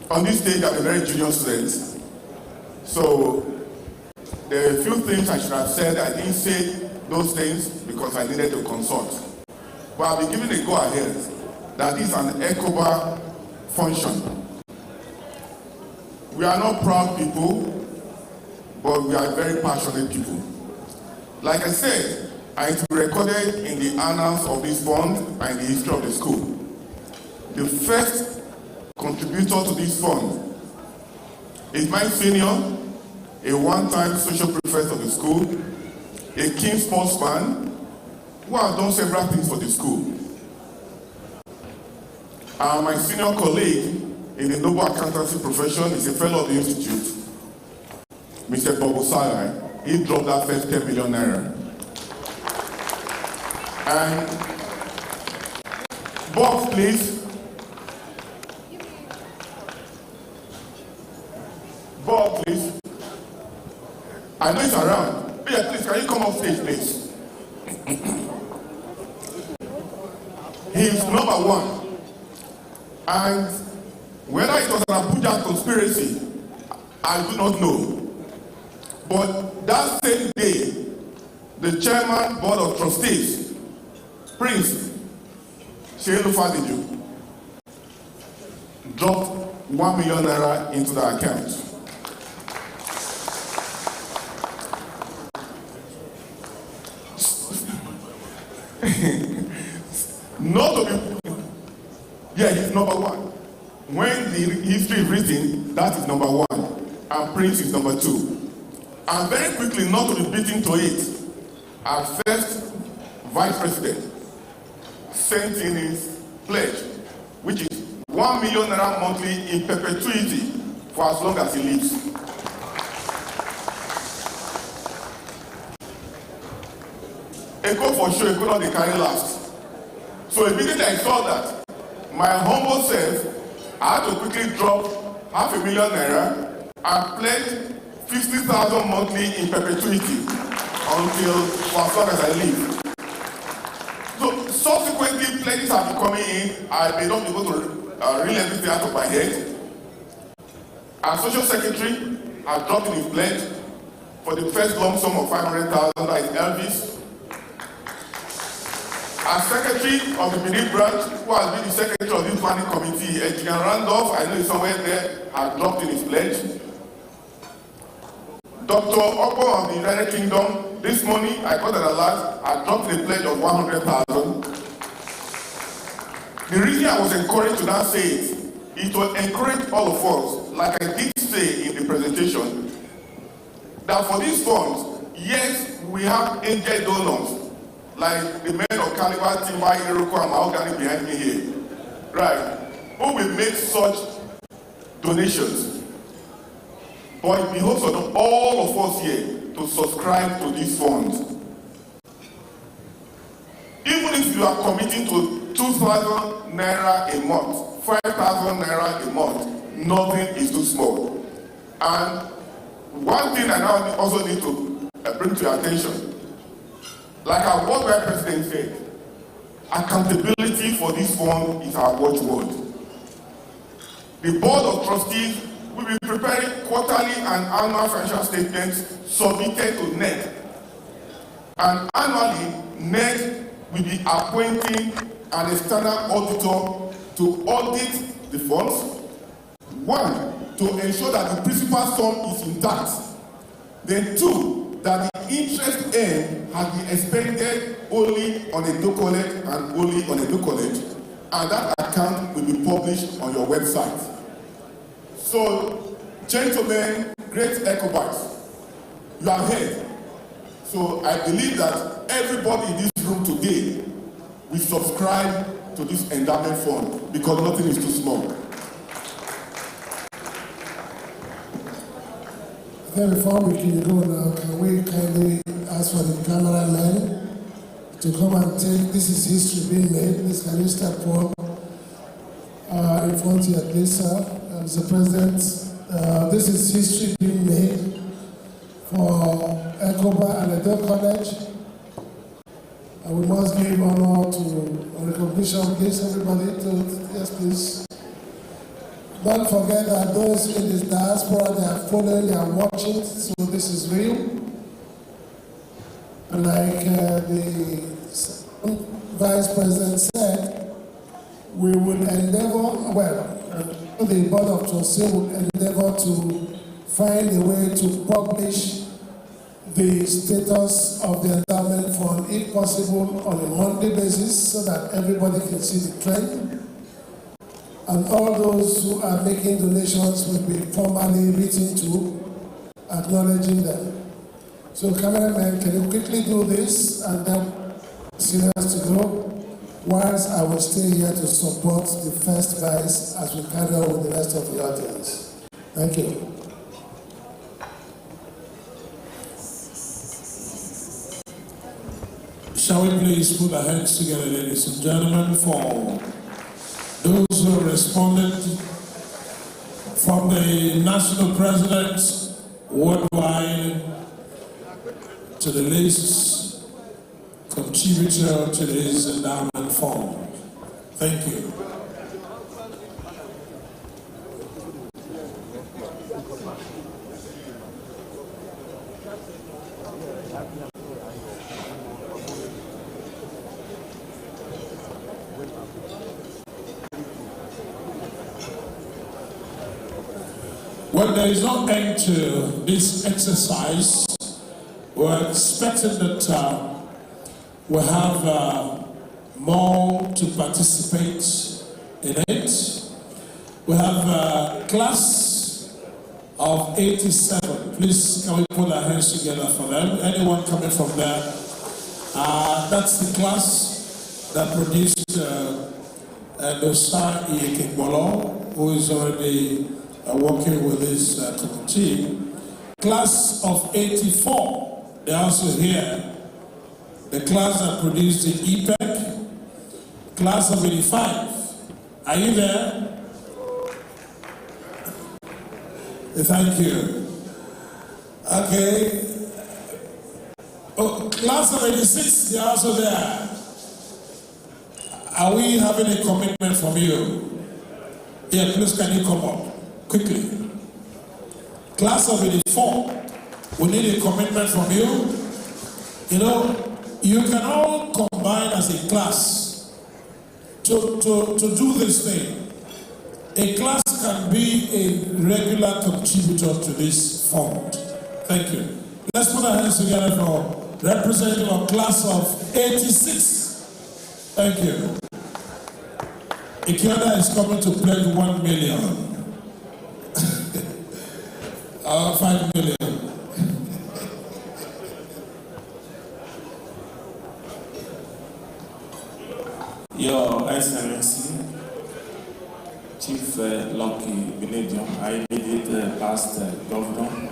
On this stage, I'm a very junior student, so there are a few things I should have said. I didn't say those things because I needed to consult. But I'll be giving a go-ahead that this is an Ecoba function. We are not proud people, but we are very passionate people. Like I said, I need to be recorded in the annals of this fund and the history of the school. The first contributor to this fund is my senior, a one-time social prefect of the school, a keen sportsman who has done several things for the school. My senior colleague in the noble accountancy profession is a fellow of the institute, Mr. Bob Osai. He dropped that first 10 million naira. And Bob, please. Bob, please. I know he's around. But yeah, please, can you come off stage, please? He's number one. And whether it was an Abuja conspiracy, I do not know. But that same day, the chairman board of trustees, Prince Shelu Fadiju, dropped 1 million naira into the account. Not to be, yeah, he's number one. When the history is written, that is number one, and Prince is number two. And very quickly, not to be beaten to it, our first vice president sent in his pledge, which is 1 million naira monthly in perpetuity for as long as he lives. Eco for show could not carry last. So immediately I saw that, my humble self, I had to quickly drop ₦500,000 and pledge 50,000 monthly in perpetuity until for as long as I live. So subsequently, pledges have been coming in. I may not be able to reel everything out of my head. Our social secretary has dropped in his pledge for the first lump sum of 500,000, that is Elvis. Our secretary of the Benin branch, who has been the secretary of this planning committee, Engineer Randolph, I know he's somewhere there, has dropped in his pledge. Dr. Okpo of the United Kingdom, this morning I got an alert, I dropped in a pledge of 100,000. The reason I was encouraged to now say it will encourage all of us, like I did say in the presentation, that for these funds, yes, we have angel donors, like the men of Caliber, Timber, Iroko, and Mahogany behind me here, right, who will make such donations. But it behoves on all of us here to subscribe to these funds. Even if you are committing to 2,000 naira a month, 5,000 naira a month, nothing is too small. And one thing I now also need to bring to your attention, like our worldwide president said, accountability for this fund is our watchword. The board of trustees will be preparing quarterly and annual financial statements submitted to NEC. And annually, NEC will be appointing an external auditor to audit the funds. One, to ensure that the principal sum is intact. Then two, that the interest earned has been expended only on a do-collect and only on a do-collect. And that account will be published on your website. So, gentlemen, great Ecobites, you are here. So I believe that everybody in this room today will subscribe to this endowment fund because nothing is too small. Then before we can go now, can we kindly ask for the cameraman to come and take, this is history being made, please can you step forward in front here, please, sir. Mr. President, this is history being made for Ecoba and the College. And we must give honor to recognition, please, everybody, yes, please. Don't forget that those in this diaspora, they are following, they are watching, so this is real. And like the Vice President said, we will endeavor, well, the Board of Trustees will endeavor to find a way to publish the status of the endowment fund, if possible, on a monthly basis so that everybody can see the trend. And all those who are making donations will be formally written to, acknowledging them. So cameraman, can you quickly do this and then seniors to go? Whilst I will stay here to support the first vice as we carry on with the rest of the audience. Thank you. Shall we please put our hands together, ladies and gentlemen, for those who responded from the national presidents worldwide to the least contributor to this endowment fund. Thank you. Well, there is no end to this exercise. We're expecting that we'll have more to participate in it. We have a class of 87. Please, can we put our hands together for them? Anyone coming from there? That's the class that produced Dosa Iyekingbolo, who is already working with this committee. Class of 84, they're also here. the class that produced the EPEC, class of 85. Are you there? Thank you. Okay. Oh, class of 86, they're also there. Are we having a commitment from you? Yeah, please can you come up quickly? Class of 84, we need a commitment from you. You know, you can all combine as a class to do this thing. A class can be a regular contributor to this fund. Thank you. Let's put our hands together for representative of class of 86. Thank you. Ecoba is coming to pledge 1 million. 5 million. Your Excellency, Chief Lucky Benedium, our immediate past governor,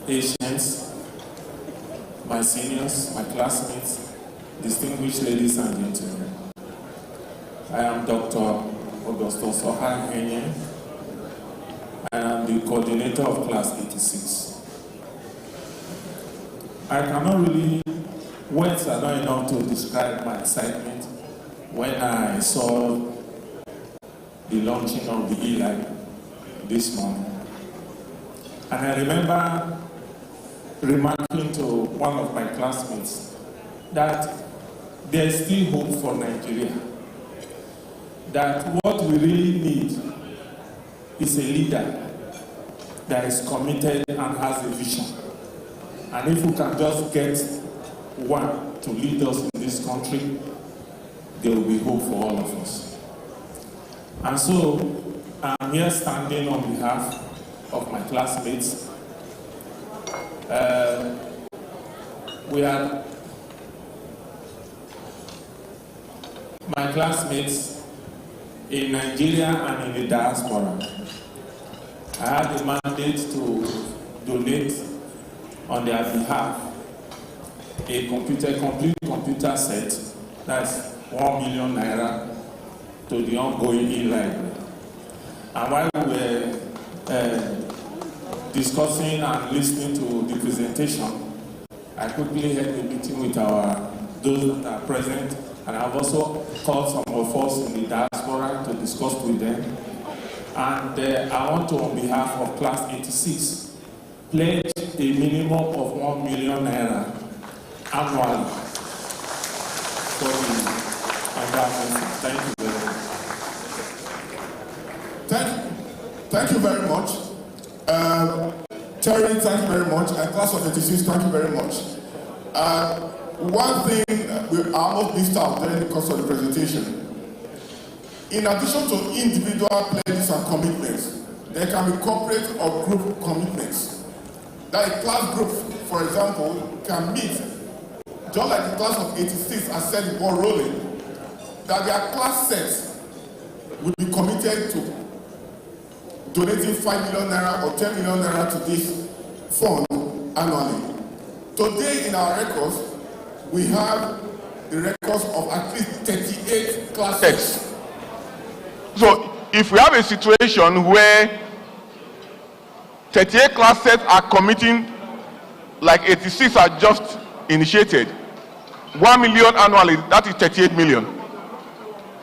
patients, my seniors, my classmates, distinguished ladies and gentlemen. I am Dr. Augusto Sohan Henye. I am the coordinator of class 86. I cannot really, words are not enough to describe my excitement when I saw the launching of the e-library this morning. And I remember remarking to one of my classmates that there is still hope for Nigeria. That what we really need is a leader that is committed and has a vision. And if we can just get one to lead us in this country, there will be hope for all of us. And so I'm here standing on behalf of my classmates. We are my classmates in Nigeria and in the diaspora. I had the mandate to donate on their behalf a complete computer set, that's 1 million naira, to the ongoing e-library. And while we were discussing and listening to the presentation, I quickly had a meeting with those that are present, and I've also called some of us in the diaspora to discuss with them. And I want to, on behalf of class 86, pledge a minimum of 1 million naira annually for the endowment. Thank you very much. Thank you very much. Terry, thank you very much. And class of 86, thank you very much. One thing we almost missed out during the course of the presentation. In addition to individual pledges and commitments, there can be corporate or group commitments. That a class group, for example, can meet, just like the class of 86 has set the ball rolling, that their class sets will be committed to donating 5 million naira or 10 million naira to this fund annually. Today in our records, we have the records of at least 38 class sets. So if we have a situation where 38 class sets are committing, like 86 are just initiated, 1 million annually, that is 38 million.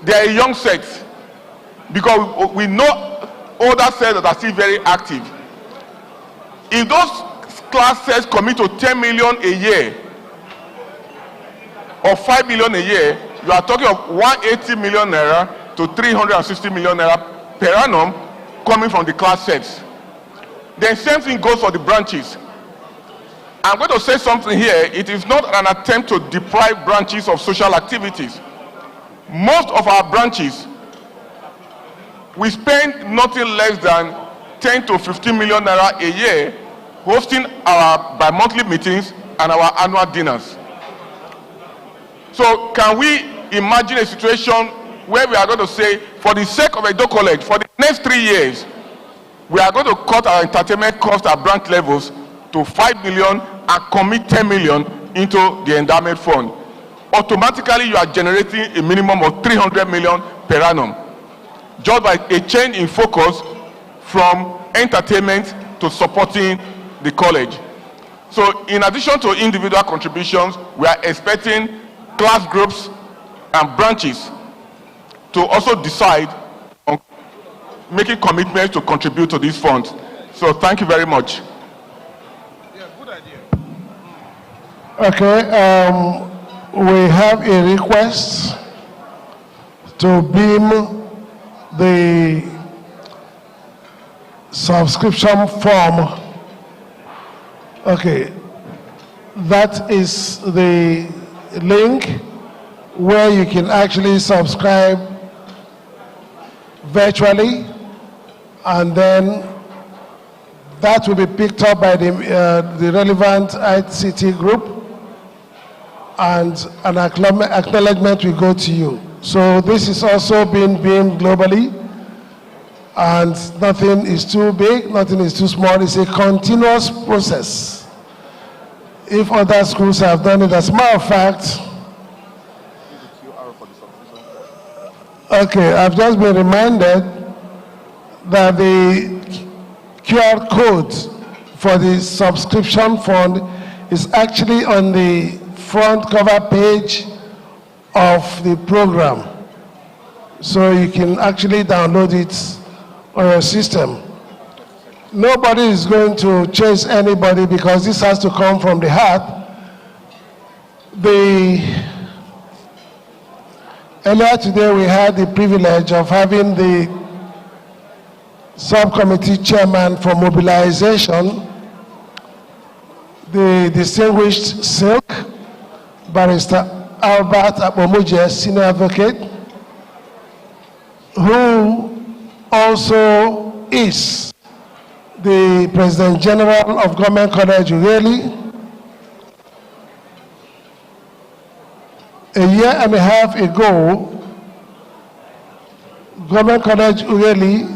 They are a young set, because we know older sets that are still very active. If those class sets commit to 10 million a year or 5 million a year, you are talking of 180 million naira to 360 million naira per annum coming from the class sets. The same thing goes for the branches. I'm going to say something here. It is not an attempt to deprive branches of social activities. Most of our branches, we spend nothing less than 10 to 15 million naira a year hosting our bi-monthly meetings and our annual dinners. So can we imagine a situation where we are going to say, for the sake of Edo College, for the next 3 years, we are going to cut our entertainment cost at branch levels to 5 million and commit 10 million into the endowment fund, automatically you are generating a minimum of 300 million per annum, just by a change in focus from entertainment to supporting the college. So in addition to individual contributions, we are expecting class groups and branches to also decide on making commitments to contribute to these funds. So thank you very much. Yeah, good idea. Okay, we have a request to beam the subscription form. Okay, that is the link where you can actually subscribe virtually, and then that will be picked up by the relevant ICT group, and an acknowledgement will go to you. So this is also being beamed globally, and nothing is too big, nothing is too small. It's a continuous process. If other schools have done it, as a matter of fact, okay, I've just been reminded that the QR code for the subscription fund is actually on the front cover page of the program. So you can actually download it on your system. Nobody is going to chase anybody because this has to come from the heart. Earlier today we had the privilege of having the subcommittee chairman for mobilization, the distinguished Silk, Barrister Albert Apomuje, senior advocate, who also is the President General of Government College Ughelli. A year and a half ago, Government College Ughelli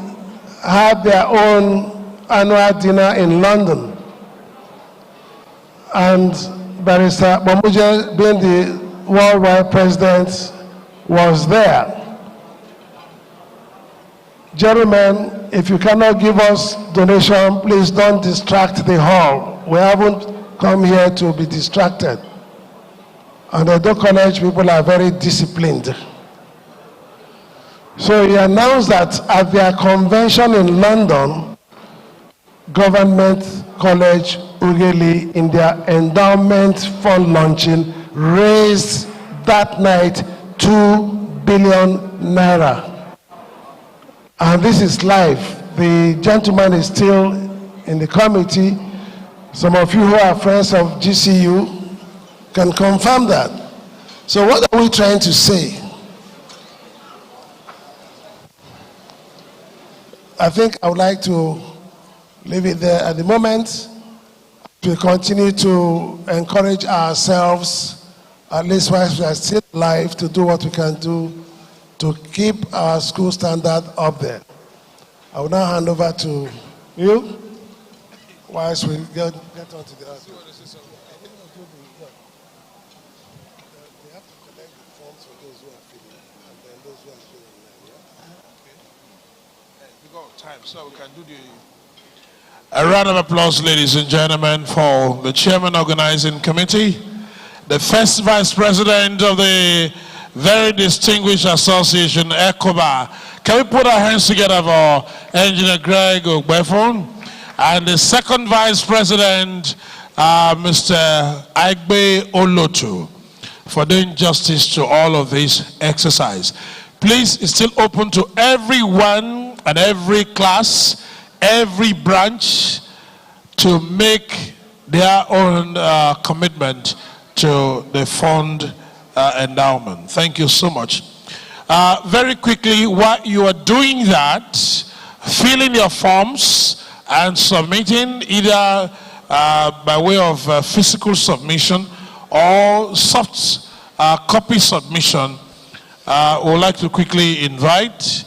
had their own annual dinner in London, and Barrister Apomuje, being the worldwide president, was there. Gentlemen, if you cannot give us donation, please don't distract the hall. We haven't come here to be distracted. And the college people are very disciplined. So he announced that at their convention in London, Government College Ughelli, in their endowment fund launching, raised that night 2 billion naira. And this is live. The gentleman is still in the committee. Some of you who are friends of GCU can confirm that. So what are we trying to say? I think I would like to leave it there at the moment. We continue to encourage ourselves, at least while we are still alive, to do what we can do to keep our school standard up there. I will now hand over to you, whilst we get on to the other. They have to collect the forms for those who are filling, and then those who are filling them, yeah? Okay. We got time, so we can do the... A round of applause, ladies and gentlemen, for the Chairman Organizing Committee, the first Vice President of the very distinguished association, Ecoba. Can we put our hands together for Engineer Greg Ogbefon? And the second Vice President, Mr. Aigbe Olotu, for doing justice to all of this exercise. Please, it's still open to everyone and every class, every branch, to make their own commitment to the fund endowment. Thank you so much. Very quickly, while you are doing that, filling your forms and submitting either by way of physical submission or soft copy submission, we would like to quickly invite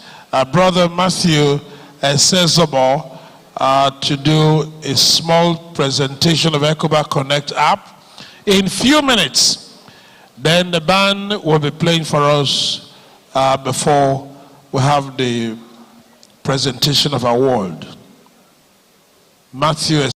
Brother Matthew Sezobo to do a small presentation of Ecoba Connect app in few minutes. Then the band will be playing for us before we have the presentation of award. Matthew.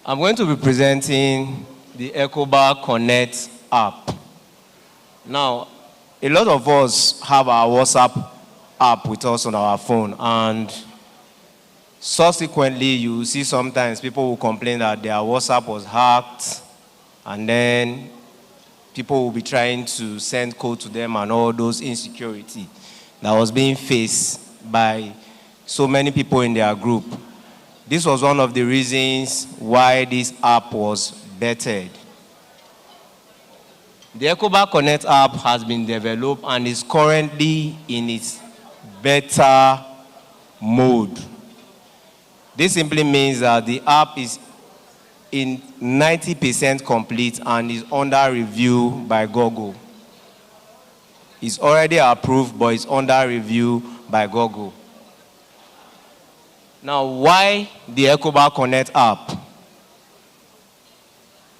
I'm going to be presenting the Ecoba Connect app. Now, a lot of us have our WhatsApp app with us on our phone, and subsequently you see sometimes people will complain that their WhatsApp was hacked, and then people will be trying to send code to them and all those insecurity that was being faced by so many people in their group. This was one of the reasons why this app was bettered. The Ecoba Connect app has been developed and is currently in its beta mode. This simply means that the app is in 90% complete and is under review by Google. It's already approved, but it's under review by Google. Now, why the Ecoba Connect app?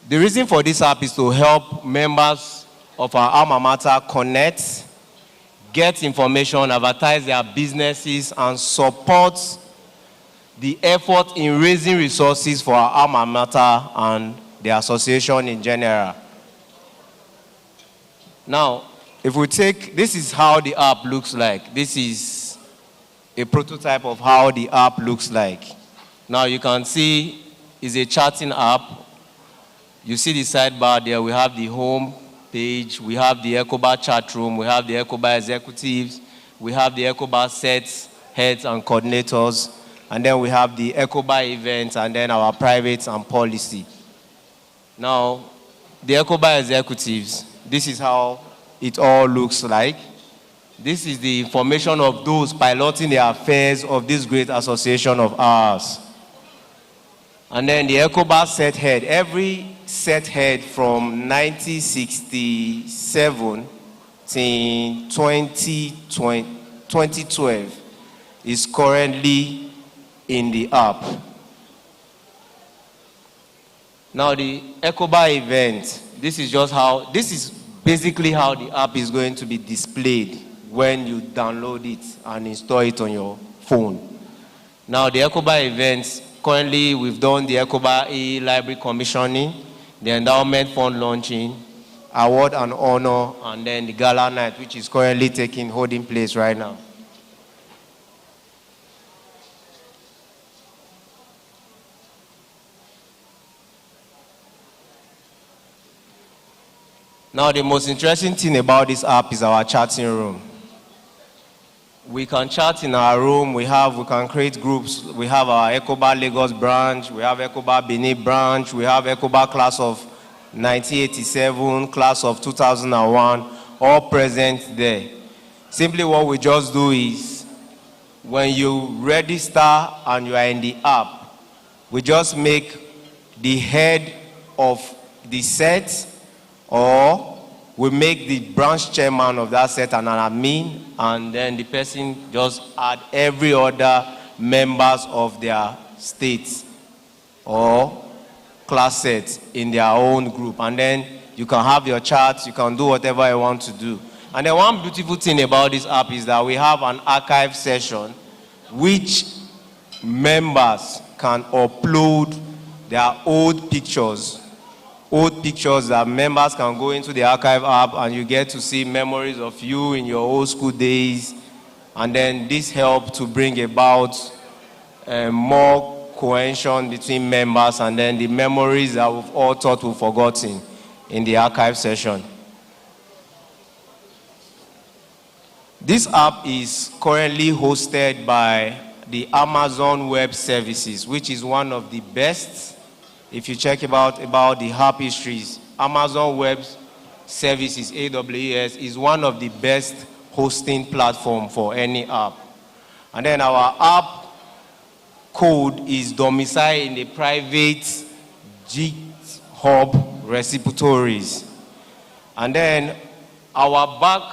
The reason for this app is to help members of our alma mater connect, get information, advertise their businesses, and support the effort in raising resources for our alma mater and the association in general. Now, if we take, this is how the app looks like. This is a prototype of how the app looks like. Now you can see it's a chatting app. You see the sidebar there. We have the home page. We have the Ecoba chat room. We have the Ecoba executives. We have the Ecoba sets, heads, and coordinators. And then we have the Ecoba events, and then our privates and policy. Now, the Ecoba executives, this is how it all looks like. This is the information of those piloting the affairs of this great association of ours. And then the Ecoba set head. Every set head from 1967 to 2012 is currently in the app. Now the Ecoba event, this is basically how the app is going to be displayed when you download it and install it on your phone. Now the Ecoba events, currently we've done the Ecoba e-library commissioning, the endowment fund launching, award and honor, and then the gala night, which is currently holding place right now. Now the most interesting thing about this app is our chatting room. We can chat in our room, we can create groups. We have our Ecoba Lagos branch, we have Ecoba Benin branch, we have Ecoba class of 1987, class of 2001, all present there. Simply what we just do is, when you register and you are in the app, we just make the head of the set, or we make the branch chairman of that set an admin, and then the person just add every other members of their states or class sets in their own group. And then you can have your charts, you can do whatever you want to do. And then one beautiful thing about this app is that we have an archive session which members can upload their old pictures that members can go into the archive app, and you get to see memories of you in your old school days. And then this helps to bring about more cohesion between members, and then the memories that we've all thought we've forgotten in the archive session. This app is currently hosted by the Amazon Web Services, which is one of the best. If you check about the app histories, Amazon Web Services, AWS, is one of the best hosting platform for any app. And then our app code is domiciled in the private GitHub repositories. And then our back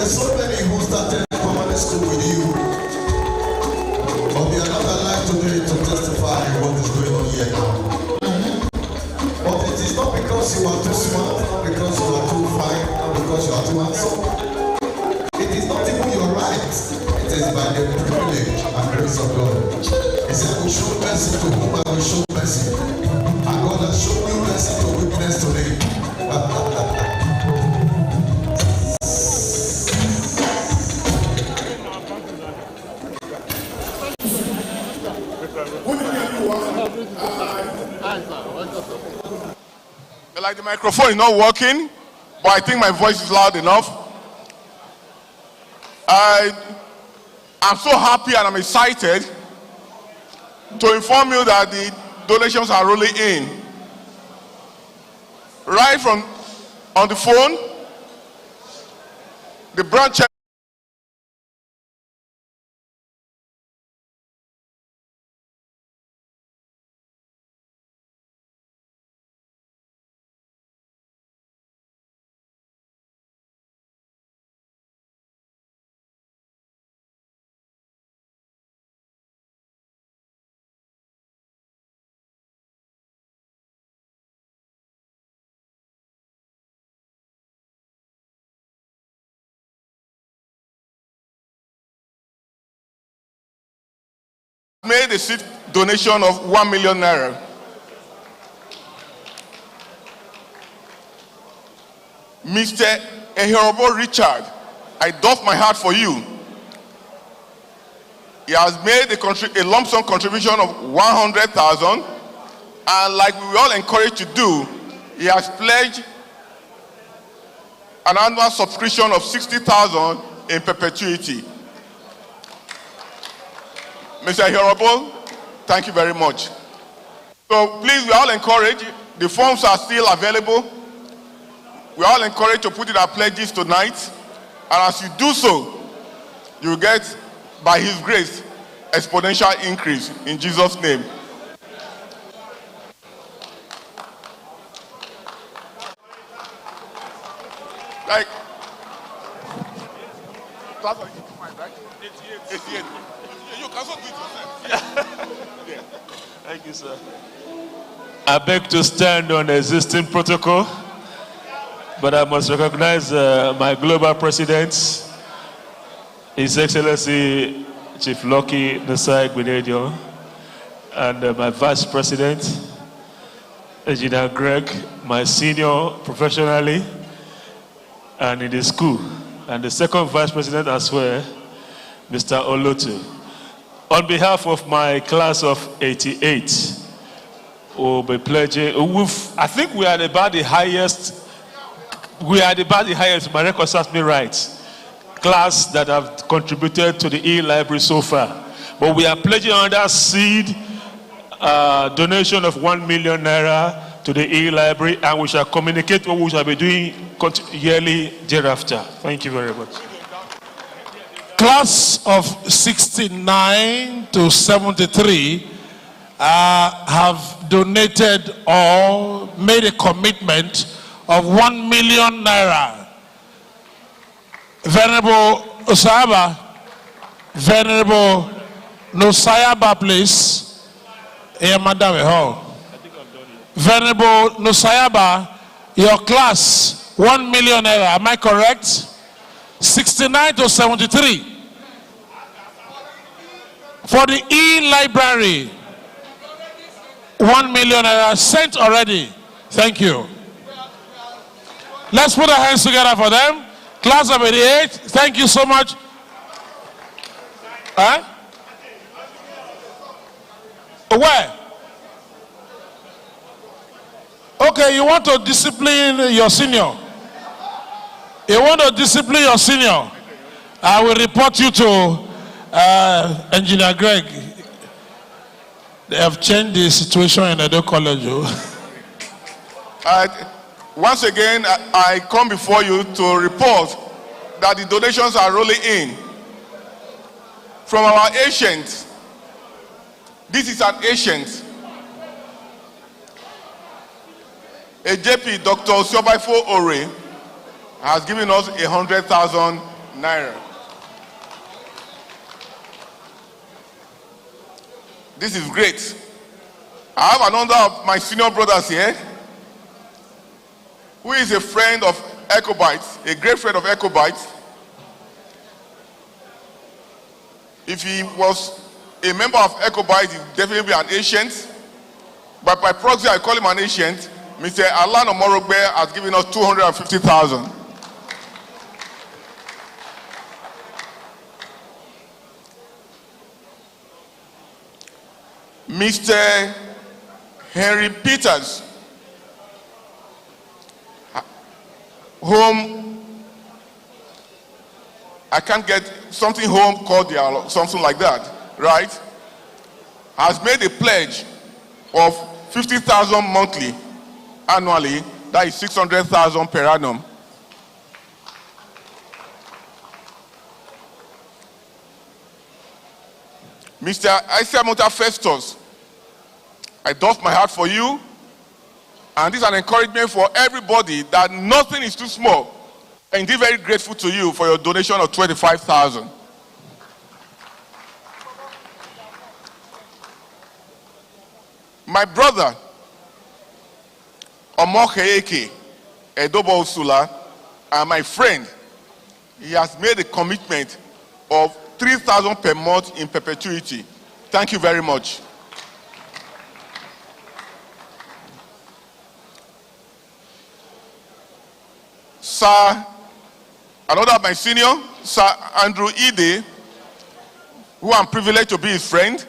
There's so many who started primary school with you, but they are not alive today to testify what is going on here now. But it is not because you are too smart, not because you are too fine, not because you are too handsome. It is not even your right. It is by the privilege and grace of God. He said, I will show mercy to whom I will show mercy. And God has shown you mercy to witness today. Like the microphone is not working, but I think my voice is loud enough. I'm so happy and I'm excited to inform you that the donations are rolling in. Right from on the phone, the branch made a seed donation of 1 million naira. Mr. Ehirobo Richard, I doff my heart for you. He has made a lump sum contribution of 100,000, and like we were all encouraged to do, he has pledged an annual subscription of 60,000 in perpetuity. Mr. Ehirobo, thank you very much. So please, we are all encouraged. The forms are still available. We are all encouraged to put in our pledges tonight. And as you do so, you will get, by His grace, exponential increase in Jesus' name. Like, class of 85, right? 88. You can also do it yourself. Yeah. Thank you, sir. I beg to stand on the existing protocol, but I must recognize my global presidents, His Excellency Chief Lucky Nasai Gbenedio, and my Vice President, Engineer Greg, my senior professionally, and in the school, and the second Vice President as well, Mr. Olotu. On behalf of my class of 88, we'll be pledging, I think we are about the highest, if my record serves me right, class that have contributed to the e-library so far. But we are pledging another seed donation of 1 million naira to the e-library, and we shall communicate what we shall be doing yearly thereafter. Thank you very much. Class of 69 to 73 have donated or made a commitment of 1 million naira. Venerable Osaba, Venerable Nosayaba, please. Here, Madam Hall. Venerable Nosayaba, your class, 1 million naira. Am I correct? 69 to 73. For the e-library, 1 million naira sent already. Thank you. Let's put our hands together for them. Class of 88, thank you so much. Huh? Where? Okay, you want to discipline your senior. You want to discipline your senior. I will report you to Engineer Greg. They have changed the situation in Edo College. Once again, I come before you to report that the donations are rolling in from our ancient. This is an ancient. AJP Dr. Siobaifo Ore has given us 100,000 naira. This is great. I have another of my senior brothers here who is a friend of Ecoba, a great friend of Ecoba. If he was a member of Ecoba, he would definitely be an ancient. But by proxy, I call him an ancient. Mr. Alan Omorogbe has given us 250,000. Mr. Henry Peters, whom I can't get something home cordial, something like that, right? Has made a pledge of 50,000 monthly, annually, that is 600,000 per annum. Mr. Isiamota Festus, I doff my heart for you, and this is an encouragement for everybody that nothing is too small. I'm indeed very grateful to you for your donation of 25,000. My brother, Omokeeke Edobo Usula, and my friend, he has made a commitment of 3,000 per month in perpetuity. Thank you very much. Sir, another of my senior, Sir Andrew Ide, who I'm privileged to be his friend,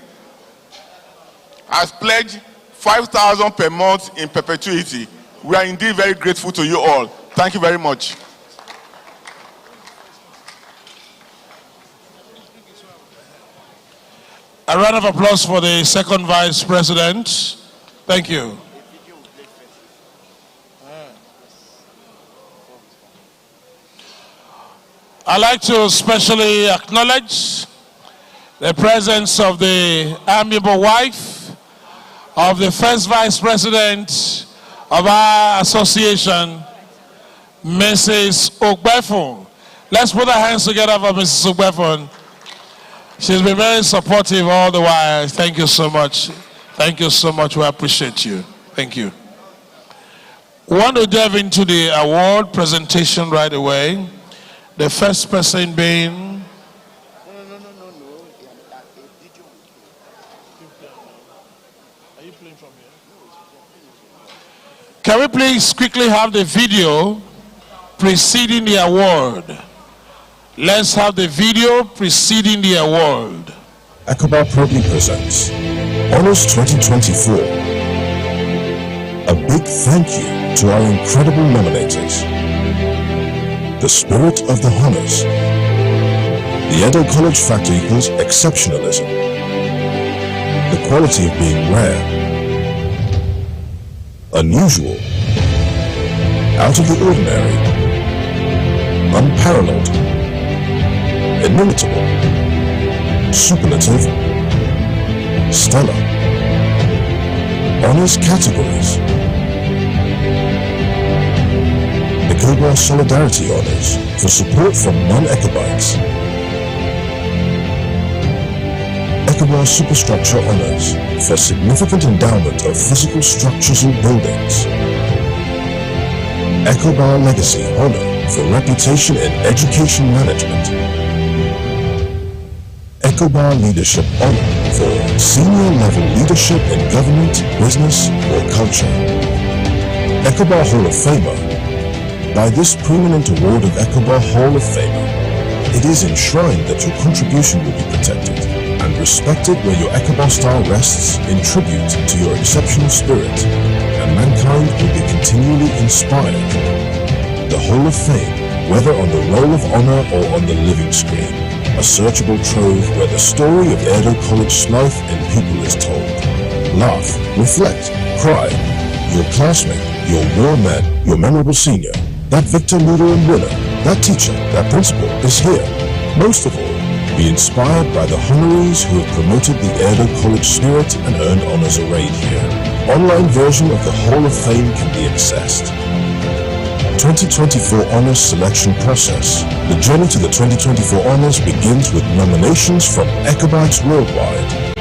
has pledged 5,000 per month in perpetuity. We are indeed very grateful to you all. Thank you very much. A round of applause for the second vice president. Thank you. I'd like to especially acknowledge the presence of the amiable wife of the first vice president of our association, Mrs. Ogbefun. Let's put our hands together for Mrs. Ogbefun. She's been very supportive all the while. Thank you so much. Thank you so much. We appreciate you. Thank you. We want to delve into the award presentation right away. The first person being Can we please quickly have the video preceding the award? Let's have the video preceding the award. Ecoba proudly presents Honors 2024. A big thank you to our incredible nominators. The spirit of the honors. The Edo College factor equals exceptionalism. The quality of being rare. Unusual. Out of the ordinary. Unparalleled. Inimitable. Superlative. Stellar. Honors categories. Ecoba Solidarity Honors for support from non-Ecobites. Ecoba Superstructure Honors for significant endowment of physical structures and buildings. Ecoba Legacy Honor for reputation in education management. Ecoba Leadership Honor for senior level leadership in government, business, or culture. Ecoba Hall of Famer. By this permanent award of Ecoba Hall of Famer, it is enshrined that your contribution will be protected and respected where your Ecoba star rests in tribute to your exceptional spirit, and mankind will be continually inspired. The Hall of Fame, whether on the Roll of Honor or on the living screen, a searchable trove where the story of Edo College Smythe and people is told. Laugh, reflect, cry. Your classmate, your war man, your memorable senior, that victor, leader, and winner, that teacher, that principal is here. Most of all, be inspired by the honorees who have promoted the Edo College spirit and earned honors arrayed here. Online version of the Hall of Fame can be accessed. 2024 honors selection process. The journey to the 2024 honors begins with nominations from Ecobites worldwide.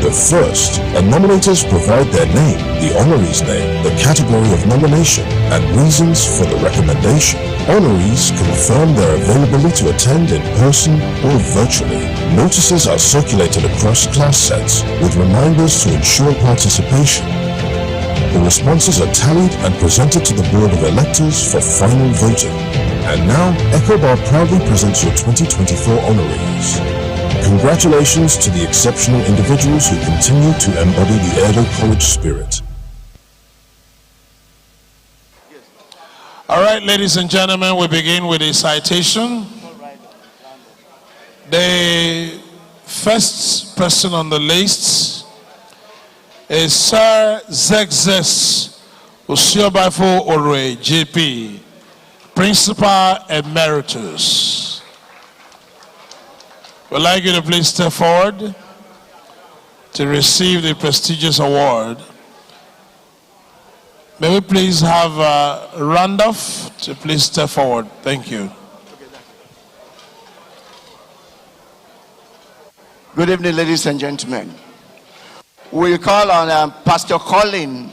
The first, and nominators provide their name, the honoree's name, the category of nomination, and reasons for the recommendation. Honorees confirm their availability to attend in person or virtually. Notices are circulated across class sets with reminders to ensure participation. The responses are tallied and presented to the Board of Electors for final voting. And now, Ecoba proudly presents your 2024 honorees. Congratulations to the exceptional individuals who continue to embody the Edo College spirit. All right, ladies and gentlemen, we begin with a citation. The first person on the list is Sir Zexes Usiobafo Orue, JP, Principal Emeritus. We'd like you to please step forward to receive the prestigious award. May we please have Randolph to please step forward. Thank you. Good evening, ladies and gentlemen. We call on Pastor Colin,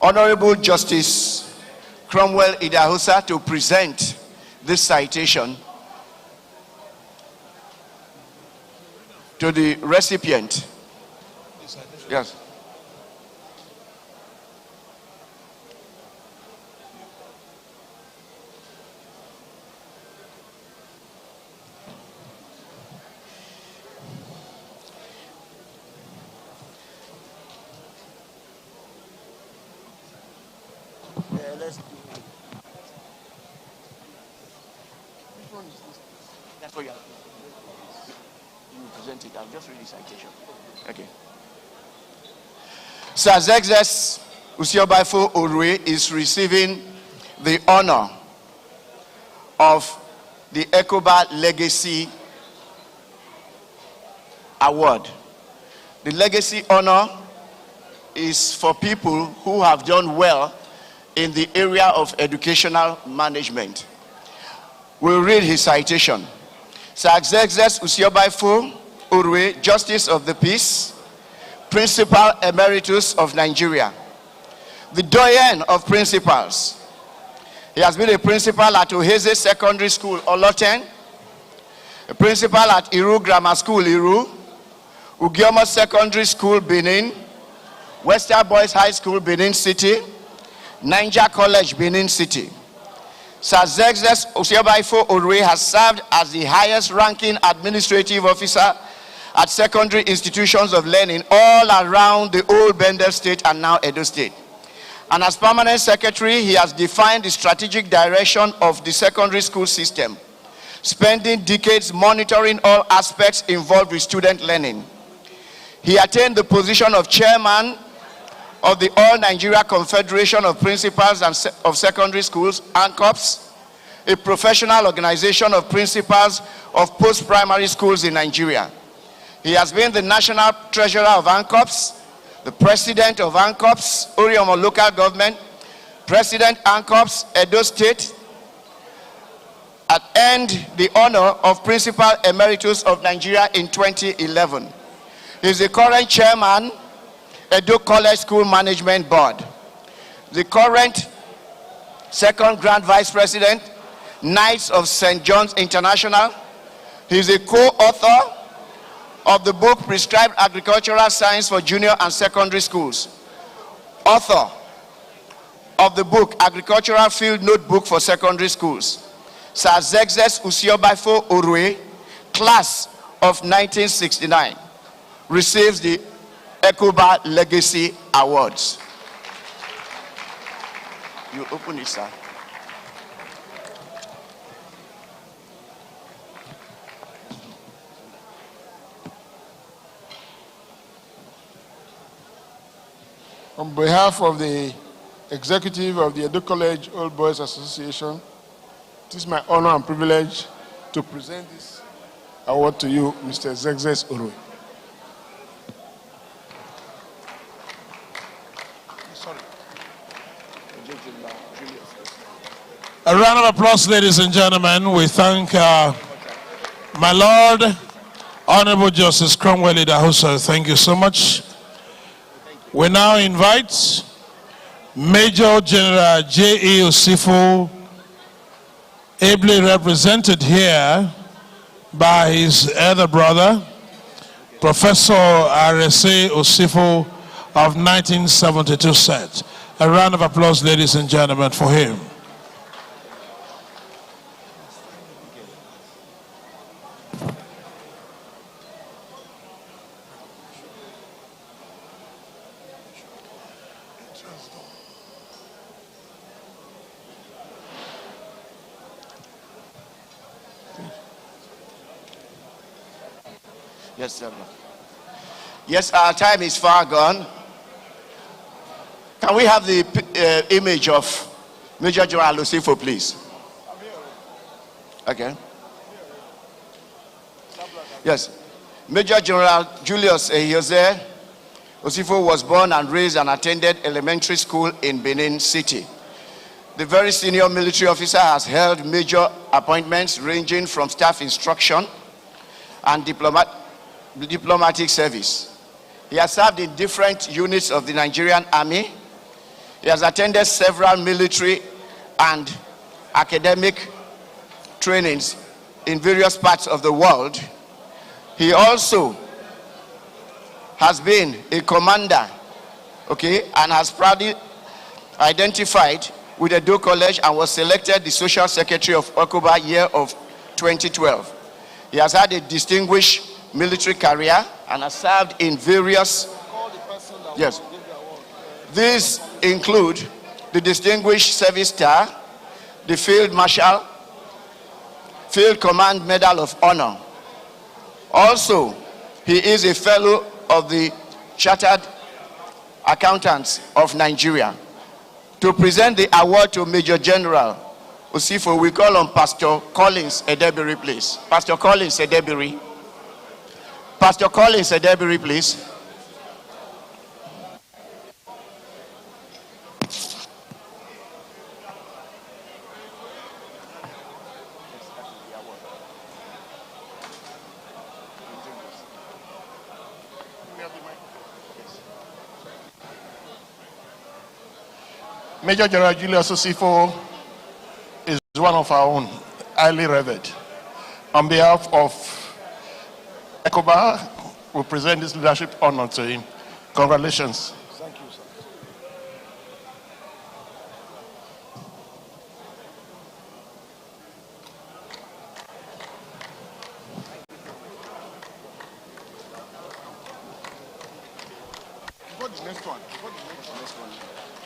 Honorable Justice Cromwell Idahosa to present this citation to the recipient. Yes. That's what you present it. I'll just read the citation. Okay. Sir Zexes Usiobafo Orue is receiving the honor of the Ecoba Legacy Award. The Legacy honor is for people who have done well in the area of educational management. We'll read his citation. Sir Zexes Usiobafo Orue, Justice of the Peace, Principal Emeritus of Nigeria, the doyen of principals. He has been a principal at Oheze Secondary School, Oloten, a principal at Iru Grammar School, Iru, Ugiomo Secondary School, Benin, Western Boys High School, Benin City, Niger College, Benin City. Sir Zexes Usiobafo Orue has served as the highest ranking administrative officer at secondary institutions of learning all around the old Bendel State and now Edo State. And as permanent secretary, he has defined the strategic direction of the secondary school system, spending decades monitoring all aspects involved with student learning. He attained the position of chairman of the All Nigeria Confederation of Principals and of Secondary Schools, ANCOPS, a professional organization of principals of post-primary schools in Nigeria. He has been the national treasurer of ANCOPS, the president of ANCOPS, Oriomo local government, president ANCOPS, Edo State, and earned the honor of Principal Emeritus of Nigeria in 2011. He is the current chairman, Edo College School Management Board, the current second Grand Vice President, Knights of St. John's International. He is a co-author of the book Prescribed Agricultural Science for Junior and Secondary Schools, author of the book Agricultural Field Notebook for Secondary Schools. Sir Zexes Usiobafo Orue, class of 1969, receives the Ecoba Legacy Awards. You open it, sir. On behalf of the executive of the Edo College Old Boys Association, it is my honor and privilege to present this award to you, Mr. Zexes Orue. Sorry. A round of applause, ladies and gentlemen. We thank my Lord, Honorable Justice Cromwell Idahosa. Thank you so much. We now invite Major General J.E. Osifo, ably represented here by his elder brother, Professor R.S.A. Osifo of 1972 set. A round of applause, ladies and gentlemen, for him. Yes, sir. Yes, our time is far gone. Can we have the image of Major General Osifo, please? Okay. Yes. Major General Julius Ehioze Osifo was born and raised and attended elementary school in Benin City. The very senior military officer has held major appointments ranging from staff instruction and diplomatic service. He has served in different units of the Nigerian Army. He has attended several military and academic trainings in various parts of the world. He also has been a commander, and has proudly identified with Edo College and was selected the Social Secretary of Ecoba year of 2012. He has had a distinguished military career and has served in various, yes. These include the Distinguished Service Star, the Field Marshal, Field Command Medal of Honor. Also, he is a fellow of the Chartered Accountants of Nigeria. To present the award to Major General Osifo, we call on Pastor Collins Edebiri, please. Pastor Collins Edebiri. Pastor Collins Edebiri, please. Major General Julius Osifo is one of our own, highly revered. On behalf of Ecoba, we present this leadership honor to him. Congratulations. Thank you, sir. Before the next one.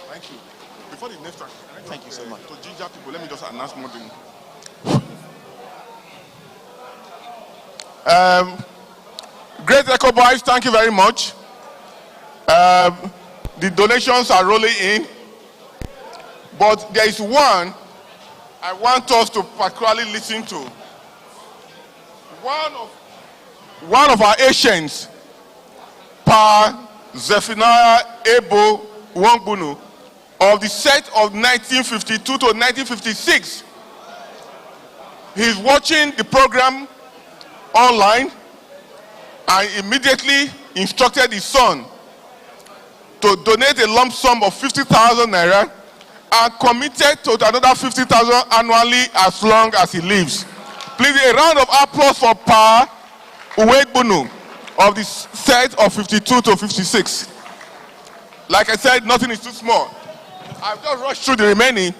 Thank you. Before the next one. Thank you so much. To ginger people, let me just announce one thing. Great Echo Boys, thank you very much. The donations are rolling in, but there is one I want us to particularly listen to. One of our Asians, Pa Zephaniah Ebo Wangbunu, of the set of 1952 to 1956. He's watching the program online and immediately instructed his son to donate a lump sum of 50,000 naira and committed to another 50,000 annually as long as he lives. Please, a round of applause for Pa Uwegbunu of the set of 52 to 56. Like I said, nothing is too small. I've just rushed through the remaining.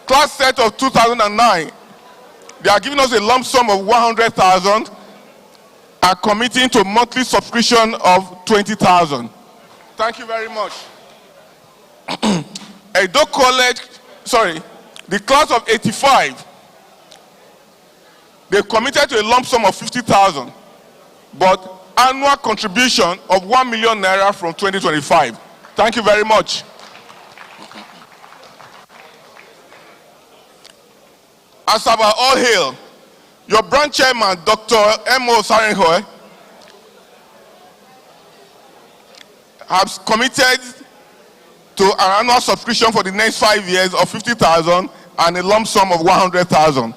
Class set of 2009, they are giving us a lump sum of 100,000 and committing to monthly subscription of 20,000. Thank you very much. Edo College, the class of 85, they committed to a lump sum of 50,000, but annual contribution of 1 million naira from 2025. Thank you very much. Asaba, all hail. Your branch chairman, Dr. M.O. Sarenhoe, has committed to an annual subscription for the next 5 years of 50,000 and a lump sum of 100,000.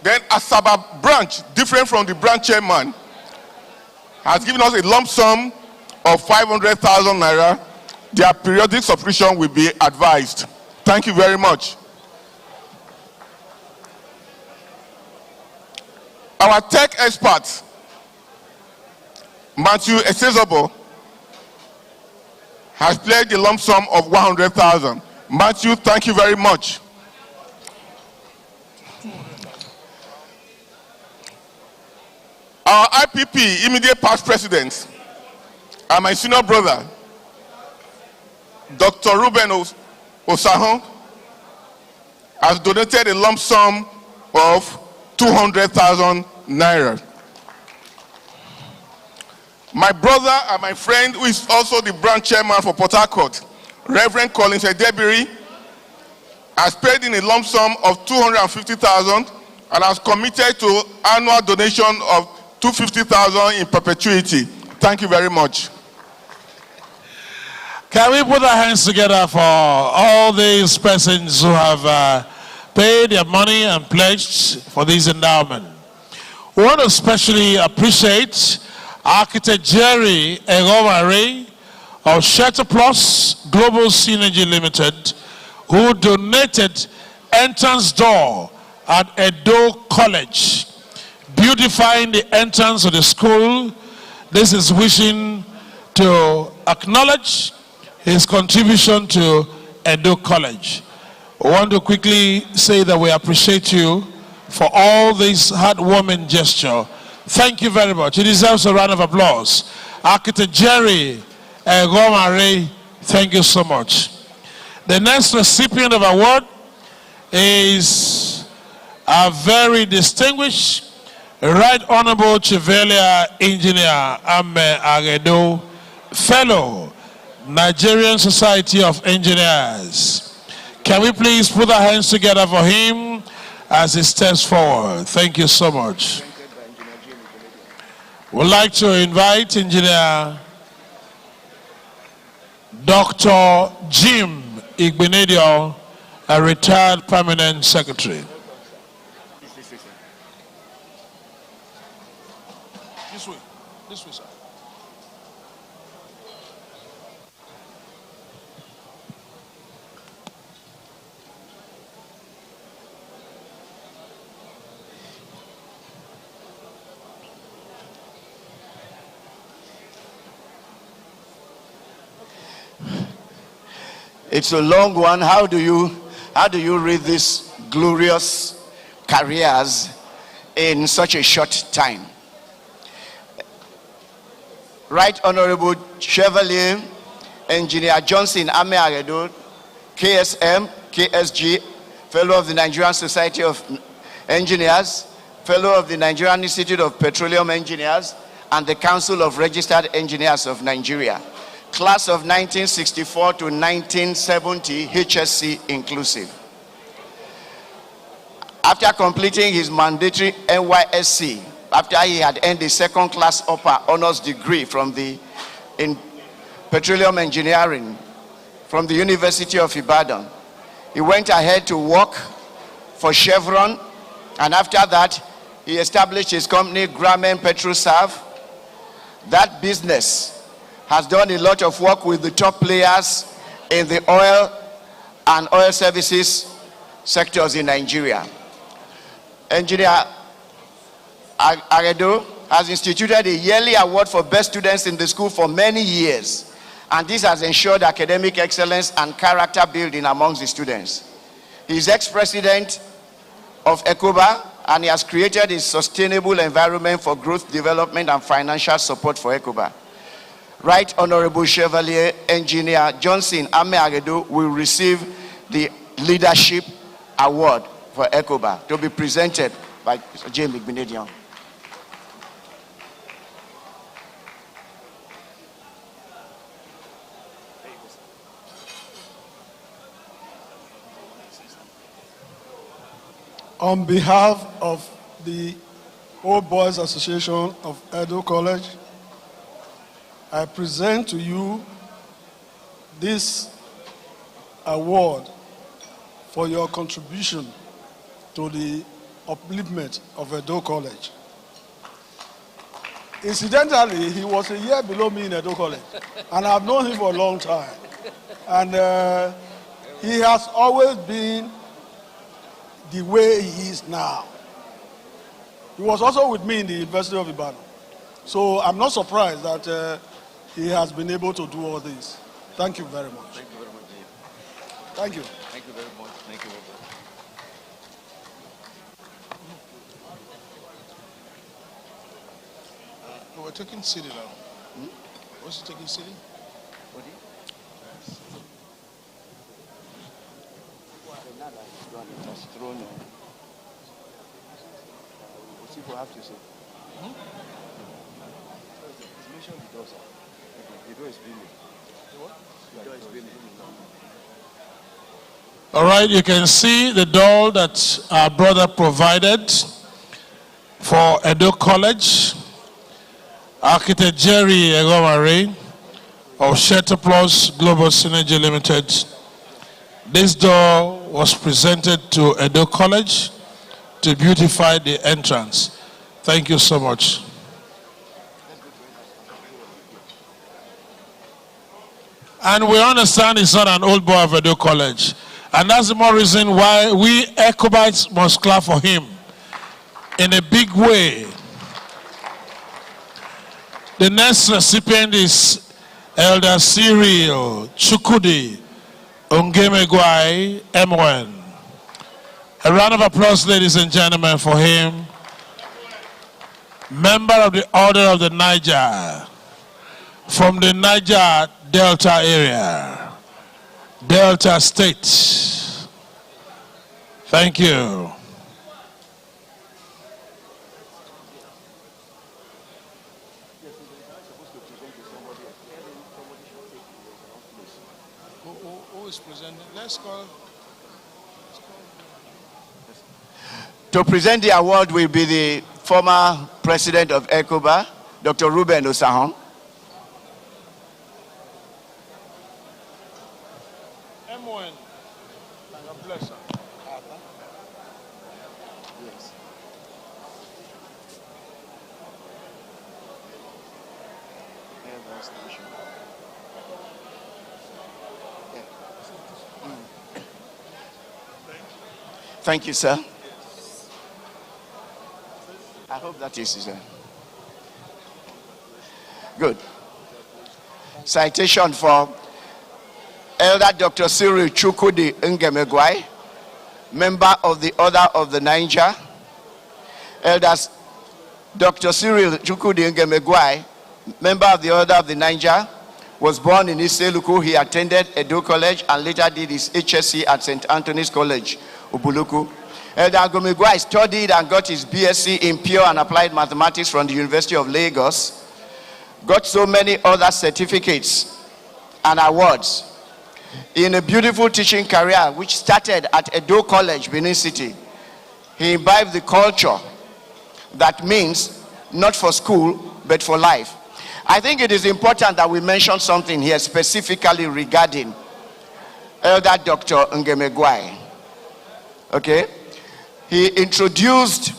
Then Asaba branch, different from the branch chairman, has given us a lump sum of 500,000 naira. Their periodic subscription will be advised. Thank you very much. Our tech expert, Matthew Esezobo, has pledged a lump sum of 100,000. Matthew, thank you very much. Our IPP, immediate past president, and my senior brother, Dr. Ruben Osahon, has donated a lump sum of 200,000 naira. My brother and my friend, who is also the branch chairman for Port Harcourt, Reverend Collins Edebiri, has paid in a lump sum of 250,000 and has committed to annual donation of 250,000 in perpetuity. Thank you very much. Can we put our hands together for all these persons who have paid their money and pledged for this endowment? We want to especially appreciate Architect Jerry Egomare of Shelter Plus Global Synergy Limited, who donated entrance door at Edo College, beautifying the entrance of the school. This is wishing to acknowledge his contribution to Edo College. I want to quickly say that we appreciate you for all this heartwarming gesture. Thank you very much. It deserves a round of applause. Architect Jerry Egomare, thank you so much. The next recipient of award is a very distinguished Right Honorable Chevalier Engineer Ame Agedo, Fellow, Nigerian Society of Engineers. Can we please put our hands together for him as he steps forward? Thank you so much. We'd like to invite Engineer Dr. Jim Igbenedio, a retired permanent secretary. This way, sir. It's a long one. How do you read these glorious careers in such a short time? Right Honorable Chevalier Engineer Johnson Ame Agedo, KSM, KSG, Fellow of the Nigerian Society of Engineers, Fellow of the Nigerian Institute of Petroleum Engineers, and the Council of Registered Engineers of Nigeria. Class of 1964 to 1970, HSC inclusive. After completing his mandatory NYSC, after he had earned a second-class upper honors degree in petroleum engineering from the University of Ibadan, he went ahead to work for Chevron, and after that, he established his company, Gramen Petroserv. That business has done a lot of work with the top players in the oil and oil services sectors in Nigeria. Engineer Agedo has instituted a yearly award for best students in the school for many years, and this has ensured academic excellence and character building amongst the students. He is ex-president of Ecoba, and he has created a sustainable environment for growth, development, and financial support for Ecoba. Right Honorable Chevalier Engineer Johnson Ame Agedo will receive the Leadership Award for Ecoba, to be presented by James Igbenedion. On behalf of the Old Boys Association of Edo College, I present to you this award for your contribution to the upliftment of Edo College. Incidentally, he was a year below me in Edo College, and I've known him for a long time. And he has always been the way he is now. He was also with me in the University of Ibadan. So I'm not surprised that he has been able to do all this. Thank you very much. Thank you very much. Thank you. Thank you very much. Thank you very much. We're taking city now. What's taking city? All right, you can see the doll that our brother provided for Edo College. Architect Jerry Egomare of Shelter Plus Global Synergy Limited. This doll was presented to Edo College to beautify the entrance. Thank you so much. And we understand it's not an old boy of Edo College. And that's the more reason why we Ecobites must clap for him in a big way. The next recipient is Elder Cyril Chukwudi Ongemegwai Emwen. A round of applause, ladies and gentlemen, for him. Member of the Order of the Niger, from the Niger Delta area, Delta State. Thank you. Who is presenting? Let's call. To present the award will be the former president of Ecoba, Dr. Ruben Osahon. M1. God bless her. Yes. Thank you, sir. I hope that is sir. Good. Citation for Elder Dr. Cyril Chukwudi Ngemegwai, member of the Order of the Niger. Elders Dr. Cyril Chukwudi Ngemegwai, member of the Order of the Niger, was born in Iseluku. He attended Edo College and later did his HSC at St. Anthony's College, Ubuluku. Elder Ngemegwai studied and got his BSc in Pure and Applied Mathematics from the University of Lagos. Got so many other certificates and awards. In a beautiful teaching career which started at Edo College, Benin City, he imbibed the culture that means not for school but for life. I think it is important that we mention something here specifically regarding Elder Dr. Ngemegwai. Okay? He introduced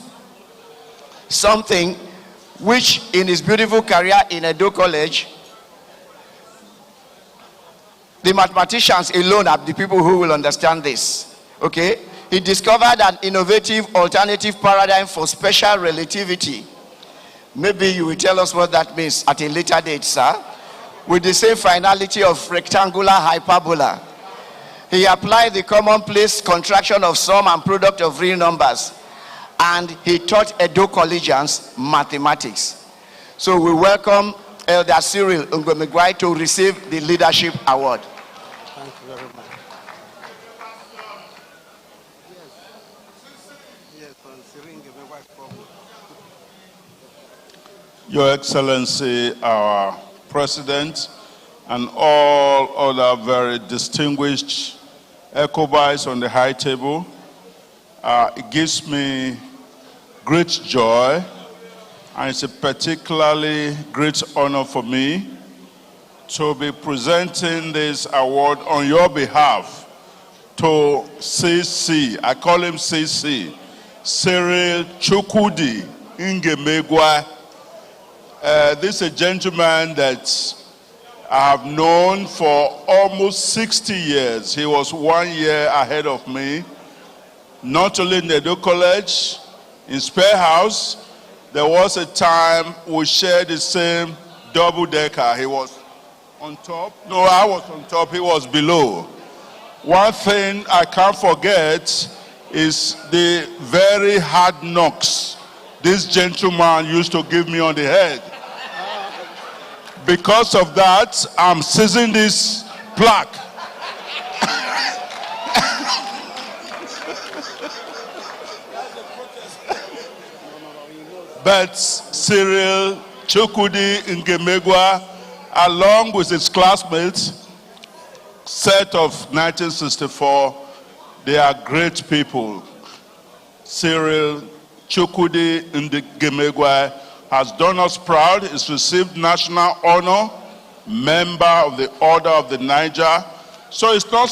something which in his beautiful career in Edo College, the mathematicians alone are the people who will understand this. Okay? He discovered an innovative alternative paradigm for special relativity. Maybe you will tell us what that means at a later date, sir. With the same finality of rectangular hyperbola. He applied the commonplace contraction of sum and product of real numbers. And he taught Edo Collegians mathematics. So we welcome Elder Cyril Ngemegwai to receive the Leadership Award. Thank you very much. Your Excellency, our President, and all other very distinguished Ecobites on the high table, it gives me great joy, and it's a particularly great honor for me to be presenting this award on your behalf to CC. I call him CC. Cyril Chukwudi Ngemegwa. This is a gentleman that I have known for almost 60 years. He was 1 year ahead of me, not only in Edo College, in Spare House. There was a time we shared the same double-decker. He was on top. No, I was on top. He was below. One thing I can't forget is the very hard knocks this gentleman used to give me on the head. Because of that, I'm seizing this plaque. But Cyril Chukwudi Ngemegwa, along with his classmates, set of 1964, they are great people. Cyril Chukwudi Ngemegwa has done us proud. He's received national honor, member of the Order of the Niger. So it's not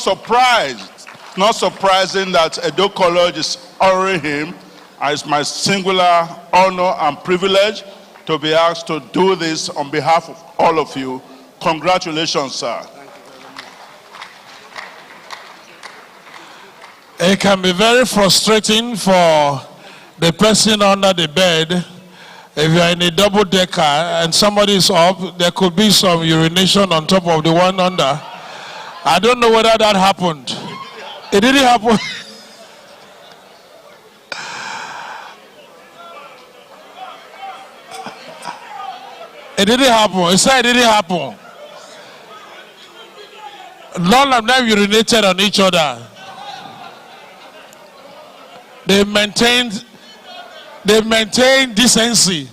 surprising that Edo College is honoring him. And it's my singular honor and privilege to be asked to do this on behalf of all of you. Congratulations, sir. It can be very frustrating for the person under the bed. If you are in a double decker and somebody is up, there could be some urination on top of the one under. I don't know whether that happened. It didn't happen. It didn't happen. He said it didn't happen. None of them urinated on each other. They maintained decency.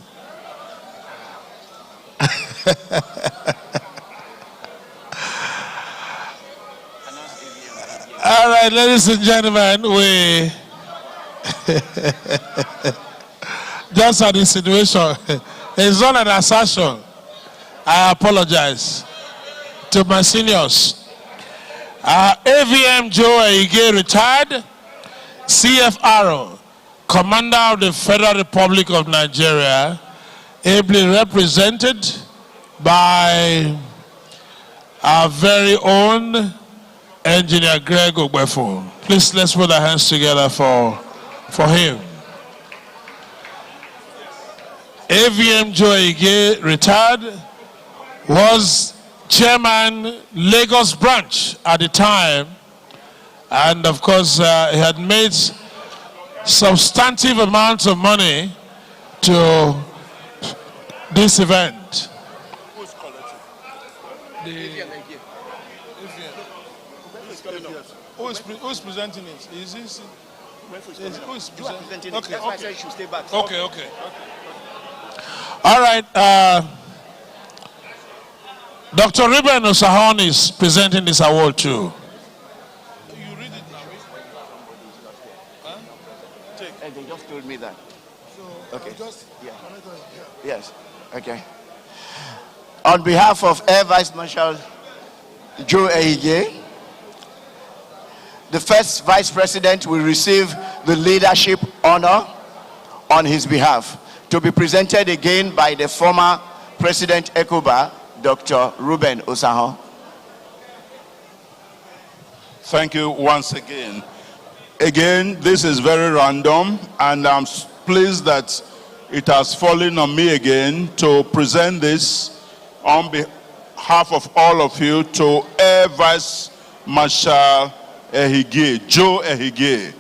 All right, ladies and gentlemen, we just an insinuation. It's not an assertion. I apologize to my seniors. AVM Joe Ige retired, CFRO, Commander of the Federal Republic of Nigeria, ably represented by our very own Engineer Greg Ogbefo. Please, let's put our hands together for him. AVM Joe Ige retired, was chairman Lagos branch at the time, and of course he had made substantive amounts of money to this event. Who is presenting it? Is this? Who is presenting it? Okay, That's why I said you should stay back. Okay. All right, Dr. Ruben Osahon is presenting this award too. You read it now. And they just told me that. Okay. Yeah. Yes. Okay. On behalf of Air Vice Marshal Joe Ehige, the first Vice President will receive the leadership honor on his behalf, to be presented again by the former President Ecoba, Dr. Ruben Osahon. Thank you once again. Again, this is very random, and I'm pleased that it has fallen on me again to present this on behalf of all of you to Air Vice Marshal Ehige, Joe Ehige.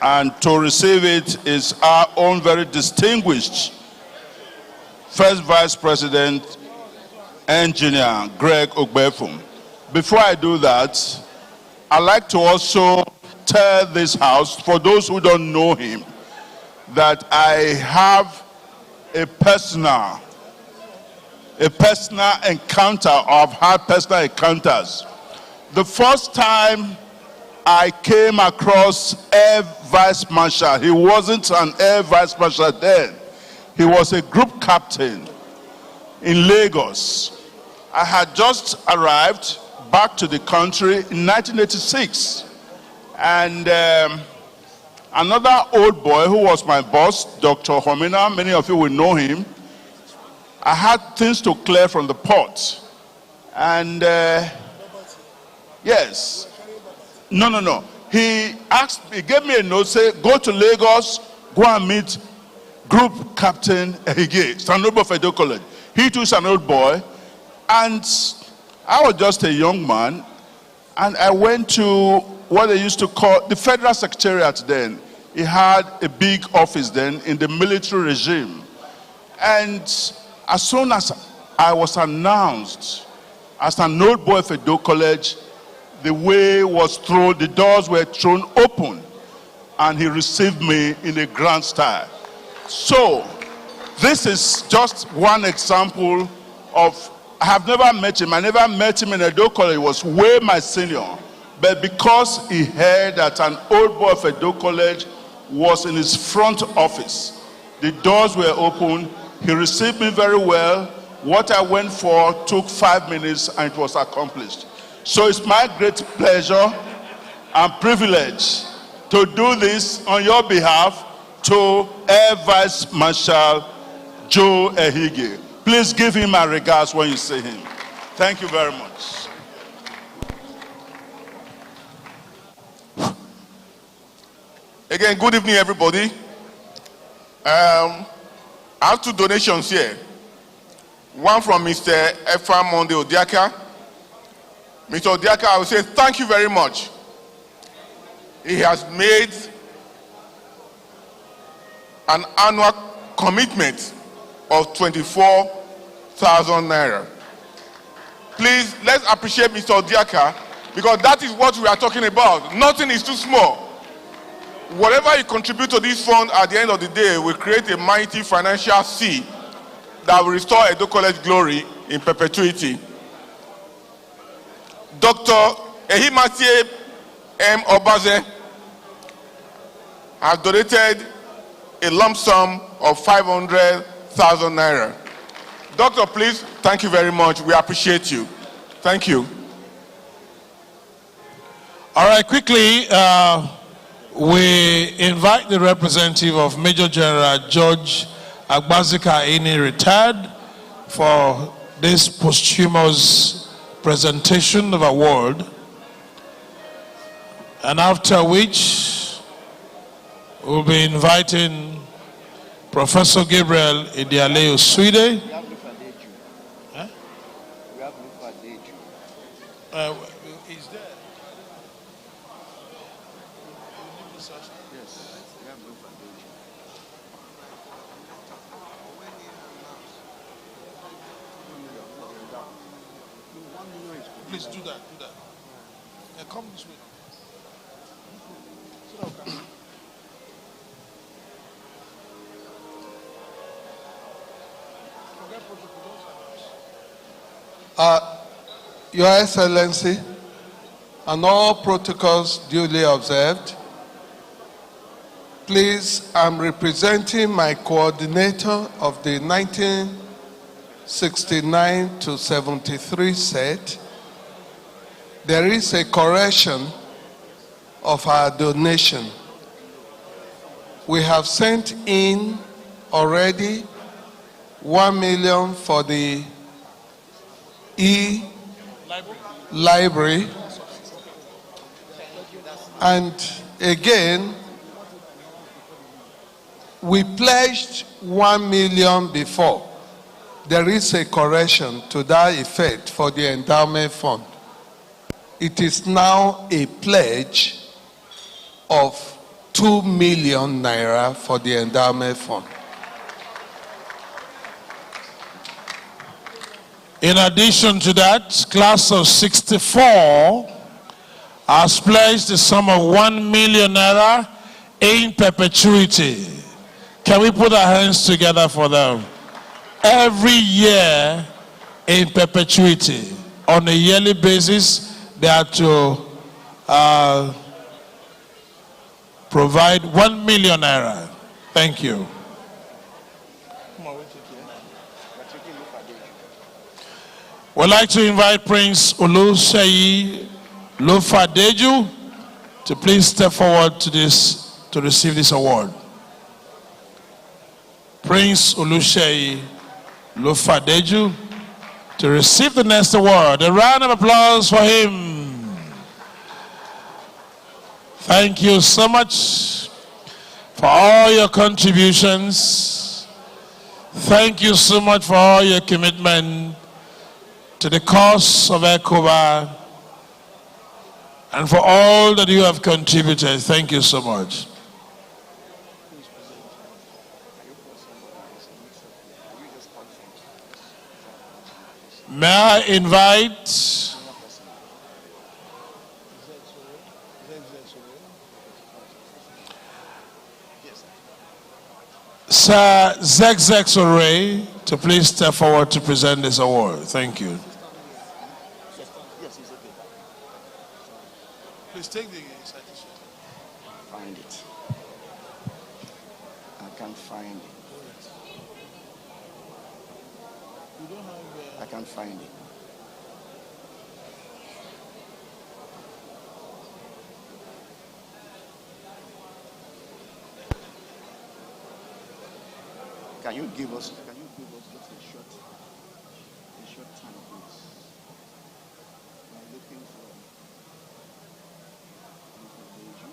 And to receive it is our own very distinguished First Vice President, Engineer Greg Ogbefo. Before I do that, I'd like to also tell this house, for those who don't know him, that I have a personal encounter, or I've had personal encounters. The first time I came across Air Vice Marshal, he wasn't an Air Vice Marshal then. He was a group captain in Lagos. I had just arrived back to the country in 1986. And another old boy who was my boss, Dr. Homina, many of you will know him, I had things to clear from the port. And yes, no. He gave me a note, say, go to Lagos, go and meet Group Captain Ehige, Sanobo Fedo College. He too is an old boy. And I was just a young man. And I went to what they used to call the Federal Secretariat then. He had a big office then in the military regime. And as soon as I was announced as an old boy for Fedo College, the way was thrown, the doors were thrown open, and he received me in a grand style. So, this is just one example of, I have never met him. I never met him in Edo College. He was way my senior. But because he heard that an old boy of Edo College was in his front office, the doors were open. He received me very well. What I went for took 5 minutes and it was accomplished. So it's my great pleasure and privilege to do this on your behalf to Air Vice Marshal Joe Ehige. Please give him my regards when you see him. Thank you very much. Again, good evening, everybody. I have 2 donations here. One from Mr. Efa Monde Odiaka. Mr. Odiaka, I will say thank you very much. He has made an annual commitment of 24,000 naira. Please, let's appreciate Mr. Odiaka, because that is what we are talking about. Nothing is too small. Whatever you contribute to this fund at the end of the day will create a mighty financial seed that will restore Edo College glory in perpetuity. Dr. Ehimatie M. Obaze has donated a lump sum of 500,000 naira. Doctor, please, thank you very much. We appreciate you. Thank you. All right, quickly, we invite the representative of Major General George Agbazika Ini, retired, for this posthumous presentation of award, and after which we'll be inviting Professor Gabriel Idiale Osuide. Is there? Please do that, Yeah, come this way. Your Excellency, and all protocols duly observed, please, I'm representing my coordinator of the 1969 to 73 set. There is a correction of our donation. We have sent in already 1 million for the library, and again we pledged 1 million before. There is a correction to that effect for the endowment fund. It is now a pledge of 2 million naira for the endowment fund. In addition to that, class of 64 has pledged the sum of 1 million naira in perpetuity. Can we put our hands together for them? Every year in perpetuity, on a yearly basis, they are to provide 1 million naira. Thank you. We'd like to invite Prince Oluseyi Lofadeju to please step forward to receive this award. Prince Oluseyi Lofadeju to receive the next award. A round of applause for him. Thank you so much for all your contributions. Thank you so much for all your commitment to the cause of Ecoba and for all that you have contributed. Thank you so much. May I invite Sir Zegzeg Sore to please step forward to present this award. Thank you. Please take the citation. Find it. I can't find it. I can't find it. Can you give us just a short time, please? I'm looking for information.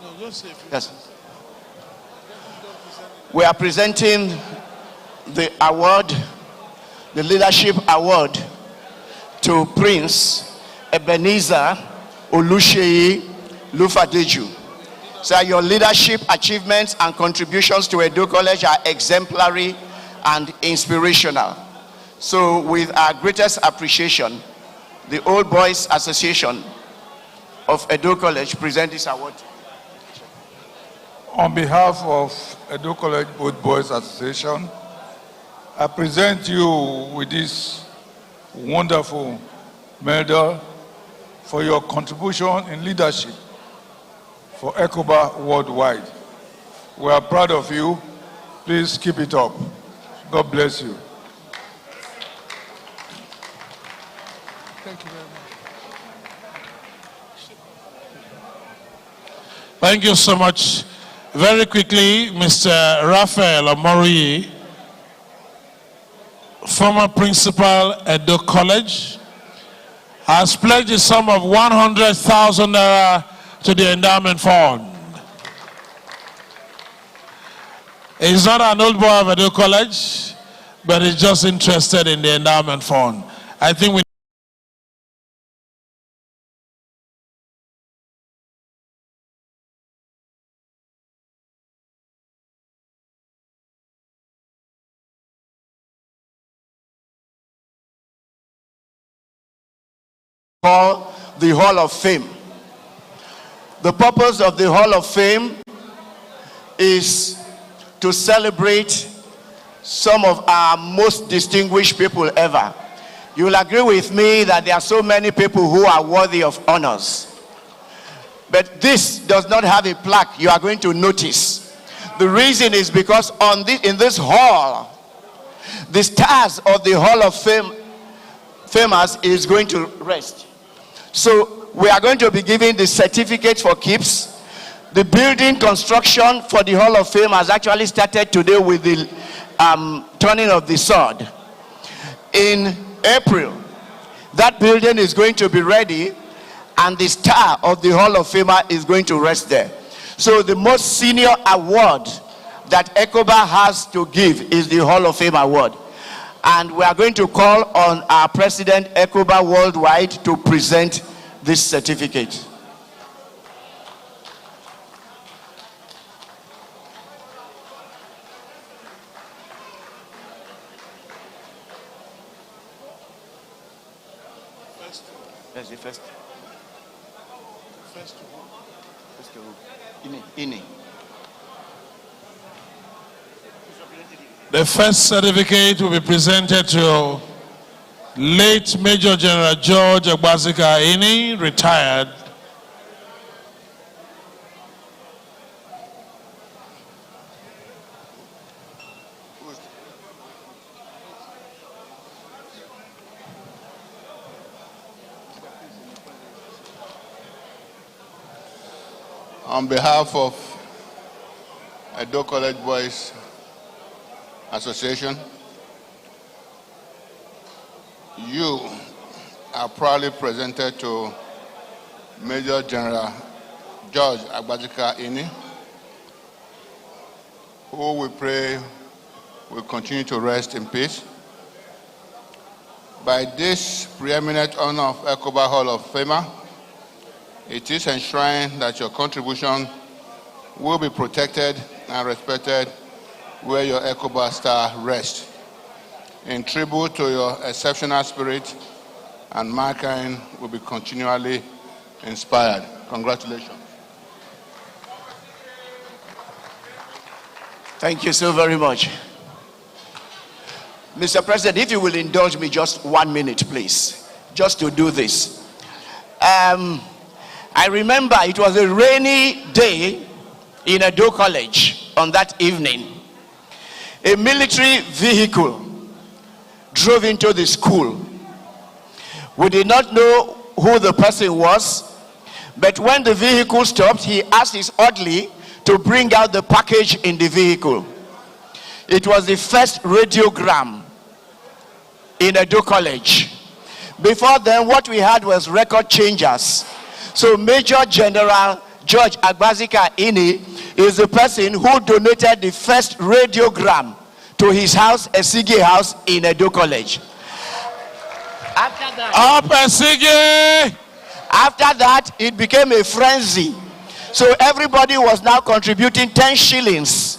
No, just say Yes. We are presenting the award, the Leadership Award, to Prince Ebenezer Oluseyi Lofadeju. So your leadership achievements and contributions to Edo College are exemplary and inspirational. So with our greatest appreciation, the Old Boys Association of Edo College present this award. On behalf of Edo College Old Boys Association, I present you with this wonderful medal for your contribution in leadership for Ecoba worldwide. We are proud of you. Please keep it up. God bless you. Thank you very much. Thank you so much. Very quickly, Mr. Raphael Omori, former principal at Edo College, has pledged a sum of 100,000 naira to the endowment fund. He's not an old boy of Edo College, but he's just interested in the endowment fund. I think we call the Hall of Fame. The purpose of the Hall of Fame is to celebrate some of our most distinguished people ever. You will agree with me that there are so many people who are worthy of honors. But this does not have a plaque you are going to notice. The reason is because in this hall, the stars of the Hall of Fame famous is going to rest. So we are going to be giving the certificate for keeps. The building construction for the Hall of Fame has actually started today with the turning of the sword. In April, that building is going to be ready and the star of the Hall of Famer is going to rest there. So the most senior award that Ecoba has to give is the Hall of Fame award. And we are going to call on our president, Ecoba Worldwide, to present this certificate. Yes, the first. Ini. The first certificate will be presented to late Major General George Agbazika Ini, retired. On behalf of Edo College Boys Association, you are proudly presented to Major General George Agbajika Ini, who we pray will continue to rest in peace. By this preeminent honor of Ecoba Hall of Famer, it is enshrined that your contribution will be protected and respected where your Ecoba star rests. In tribute to your exceptional spirit, and mankind will be continually inspired. Congratulations. Thank you so very much. Mr. President, if you will indulge me just 1 minute, please, just to do this. I remember it was a rainy day in Edo College on that evening. A military vehicle drove into the school. We did not know who the person was, but when the vehicle stopped, he asked his orderly to bring out the package in the vehicle. It was the first radiogram in Edo College. Before then, what we had was record changers. So Major General George Agbazika Ini is the person who donated the first radiogram to his house, Esige House in Edo College. After that, it became a frenzy. So everybody was now contributing 10 shillings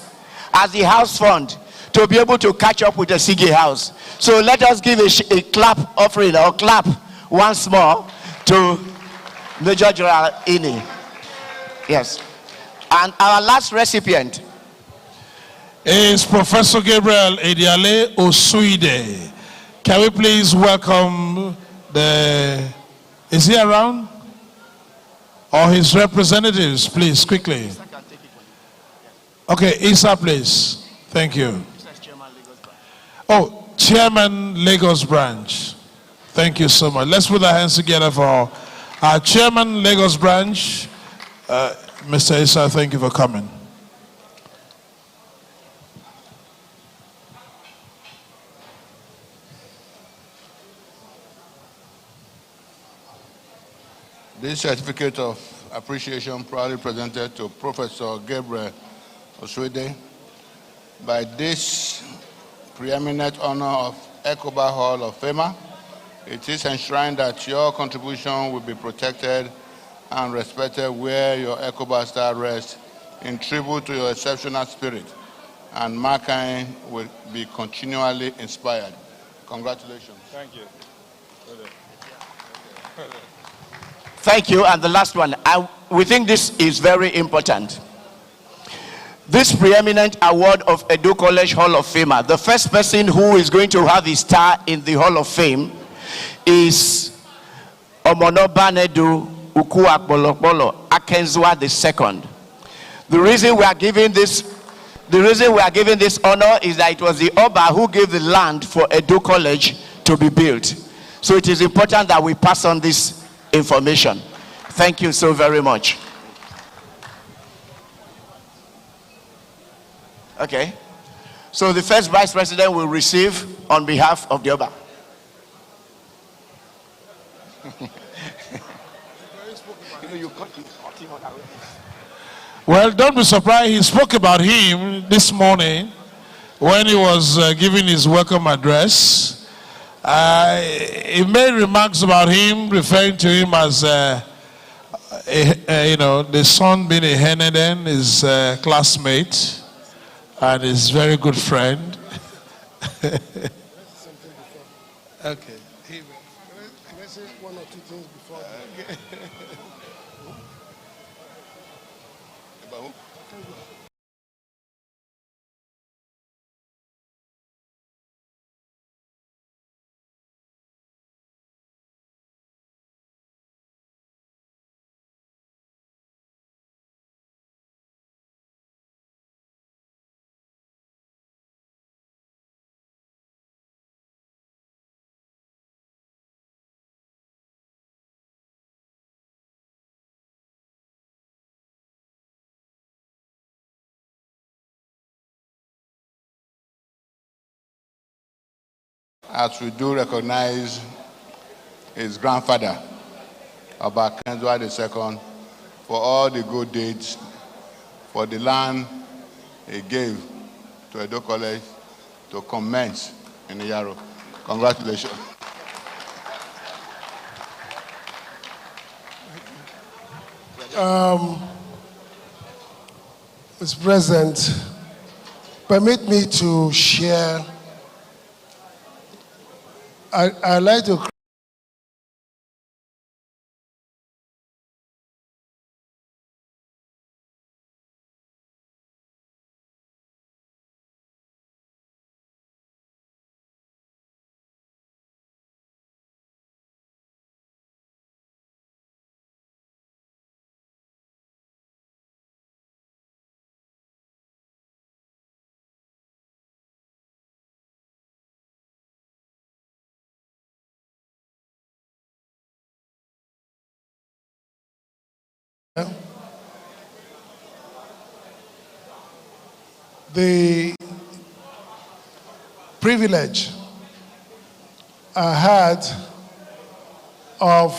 as the house fund to be able to catch up with the Esige House. So let us give a clap offering, or clap once more to Major General Ini. Yes. And our last recipient is Professor Gabriel Ediale Osuide. Can we please welcome is he around? Or his representatives, please, quickly. Okay, Isa, please. Thank you. Oh, Chairman Lagos Branch. Thank you so much. Let's put our hands together for our Chairman Lagos Branch. Mr. Isa, thank you for coming. This certificate of appreciation proudly presented to Professor Gabriel Osuide. By this preeminent honor of Ecoba Hall of Famer, it is enshrined that your contribution will be protected and respected where your Ecoba star rests, in tribute to your exceptional spirit, and mankind will be continually inspired. Congratulations. Thank you. Thank you. And the last one, we think this is very important. This preeminent award of Edo College Hall of Famer, the first person who is going to have his star in the Hall of Fame is Omonobanedu Ukuakbolokbolo Akenzwa II. The reason we are giving this honor is that it was the Oba who gave the land for Edo College to be built. So it is important that we pass on this information. Thank you so very much. Okay. So the first Vice President will receive on behalf of the Oba. Well, don't be surprised. He spoke about him this morning when he was giving his welcome address. He made remarks about him, referring to him as, the son being a Heneden, his classmate, and his very good friend. Okay. Can I say one or two things before? as we do recognize his grandfather, Oba Kenzwa II, for all the good deeds, for the land he gave to Edo College to commence in Yaro. Congratulations. Mr. President, permit me to share. I'd like to the privilege I had of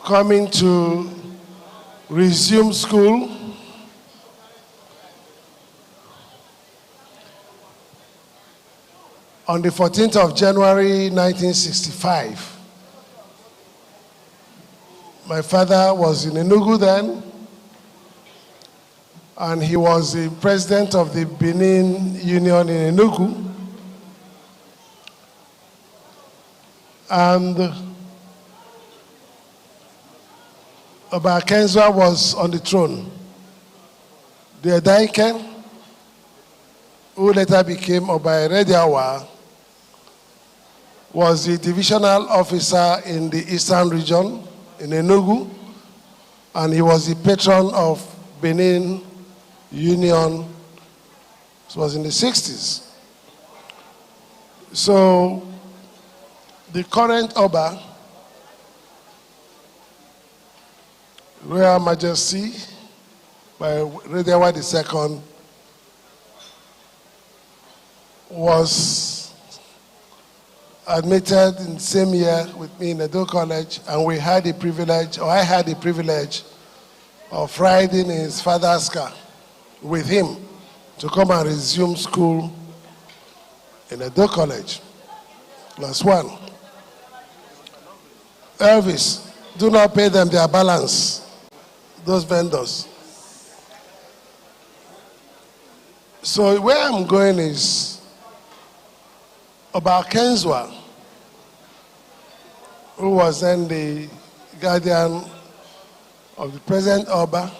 coming to resume school on the 14th of January 1965. My father was in Enugu then, and he was the president of the Benin Union in Enugu. And Oba Kenzwa was on the throne. The Edaiken, who later became Oba Erediawa, was the divisional officer in the Eastern region in Enugu, and he was the patron of Benin Union. It was in the 60s. So the current Oba, Royal Majesty by Erediawa II, was admitted in the same year with me in Edo College, and we had the privilege, or I had the privilege, of riding in his father's car with him to come and resume school in Edo College. +1. Elvis, do not pay them their balance, those vendors. So where I'm going is about Kenzwa, who was then the guardian of the present Oba,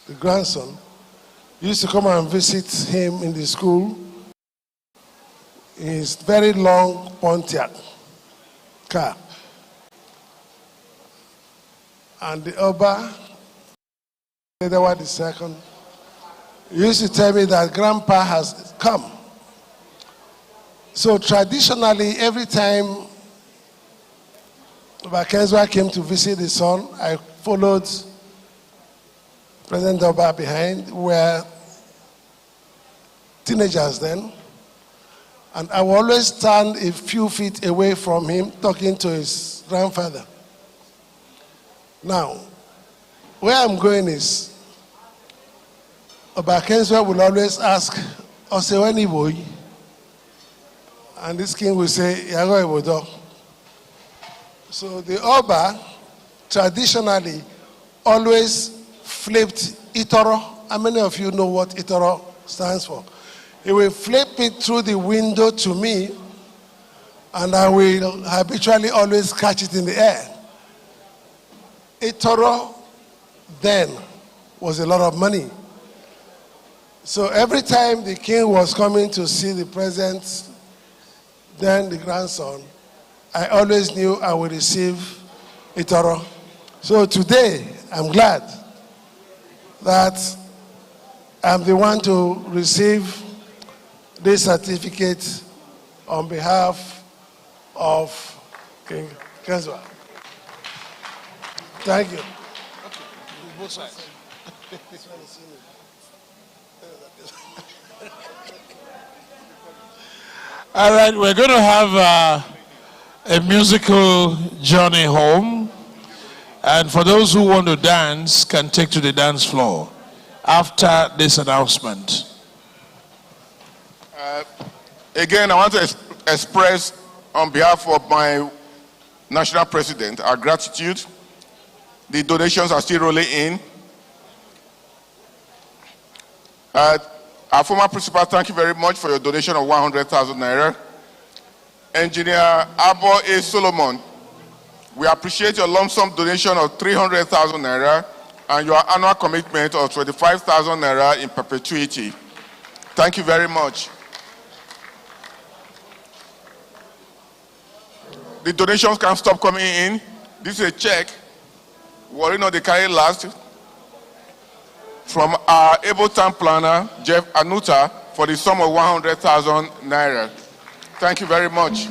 the grandson. Used to come and visit him in the school in his very long Pontiac car. And the Oba, Edward II, used to tell me that Grandpa has come. So traditionally, every time Oba Kenzwa came to visit his son, I followed President Oba behind. We were teenagers then. And I would always stand a few feet away from him talking to his grandfather. Now, where I'm going is, Oba Kenzwa will always ask, Oseweni boy. And this king will say, Yago Ebodo. So the Oba traditionally always flipped Itoro. How many of you know what Itoro stands for? He will flip it through the window to me, and I will habitually always catch it in the air. Itoro then was a lot of money. So every time the king was coming to see the president, then the grandson, I always knew I would receive Itoro. So today, I'm glad that I'm the one to receive this certificate on behalf of King Kenzwa. Thank you. Both sides. All right, we're going to have a musical journey home. And for those who want to dance, can take to the dance floor after this announcement. Again, I want to express on behalf of my national president our gratitude. The donations are still rolling in. Our former principal, thank you very much for your donation of 100,000 naira. Engineer Abo A. Solomon, we appreciate your lump sum donation of 300,000 naira and your annual commitment of 25,000 naira in perpetuity. Thank you very much. The donations can stop coming in. This is a check. Worry not, they carry last. From our able town planner, Jeff Anuta, for the sum of 100,000 naira. Thank you very much.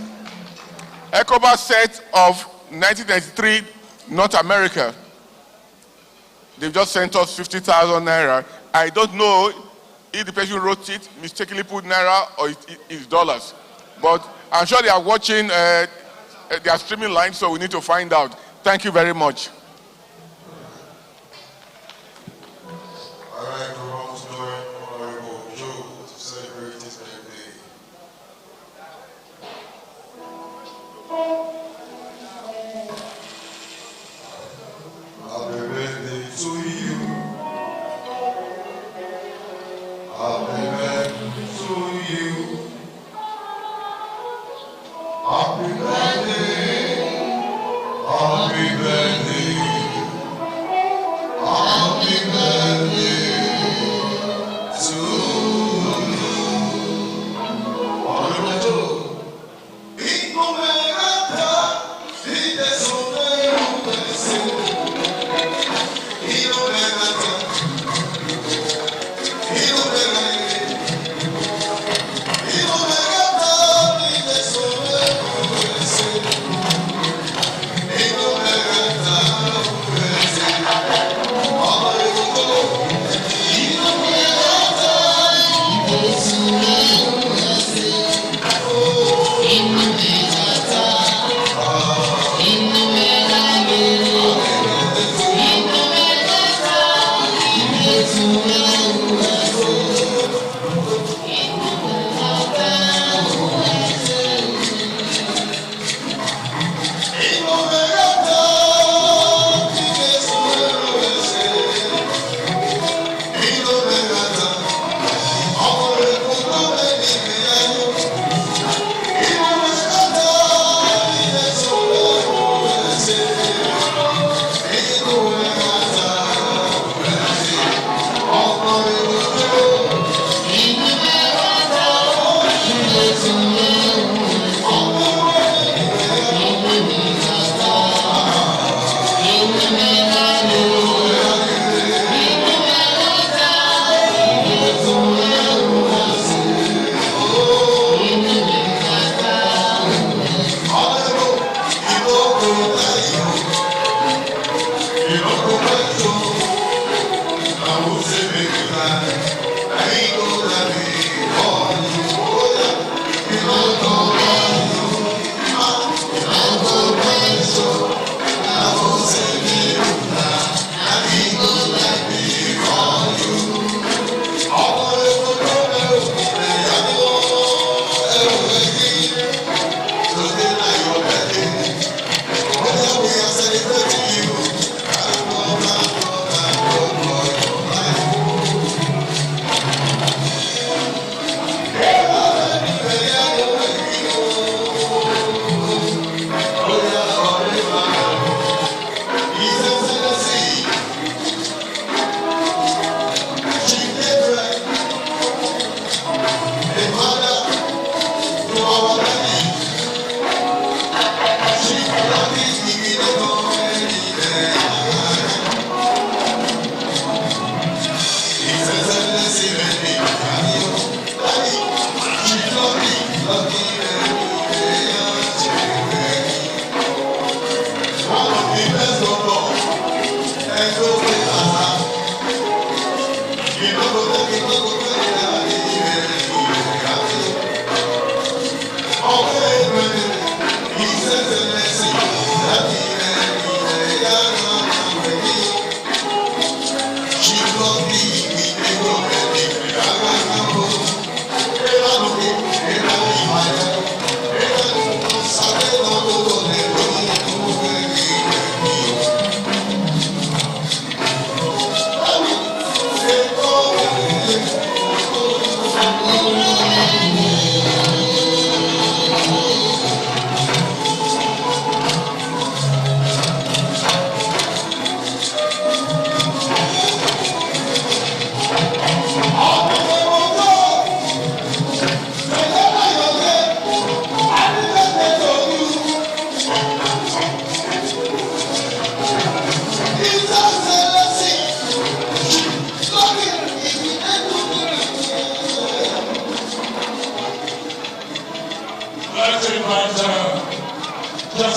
Ecoba set of 1993 North America. They've just sent us 50,000 naira. I don't know if the person who wrote it mistakenly put naira or it's dollars. But I'm sure they are watching their streaming line, so we need to find out. Thank you very much. All right, Rome's doing Honorable Joe to celebrate his birthday. Happy birthday to you. Happy birthday to you. Happy birthday. Happy birthday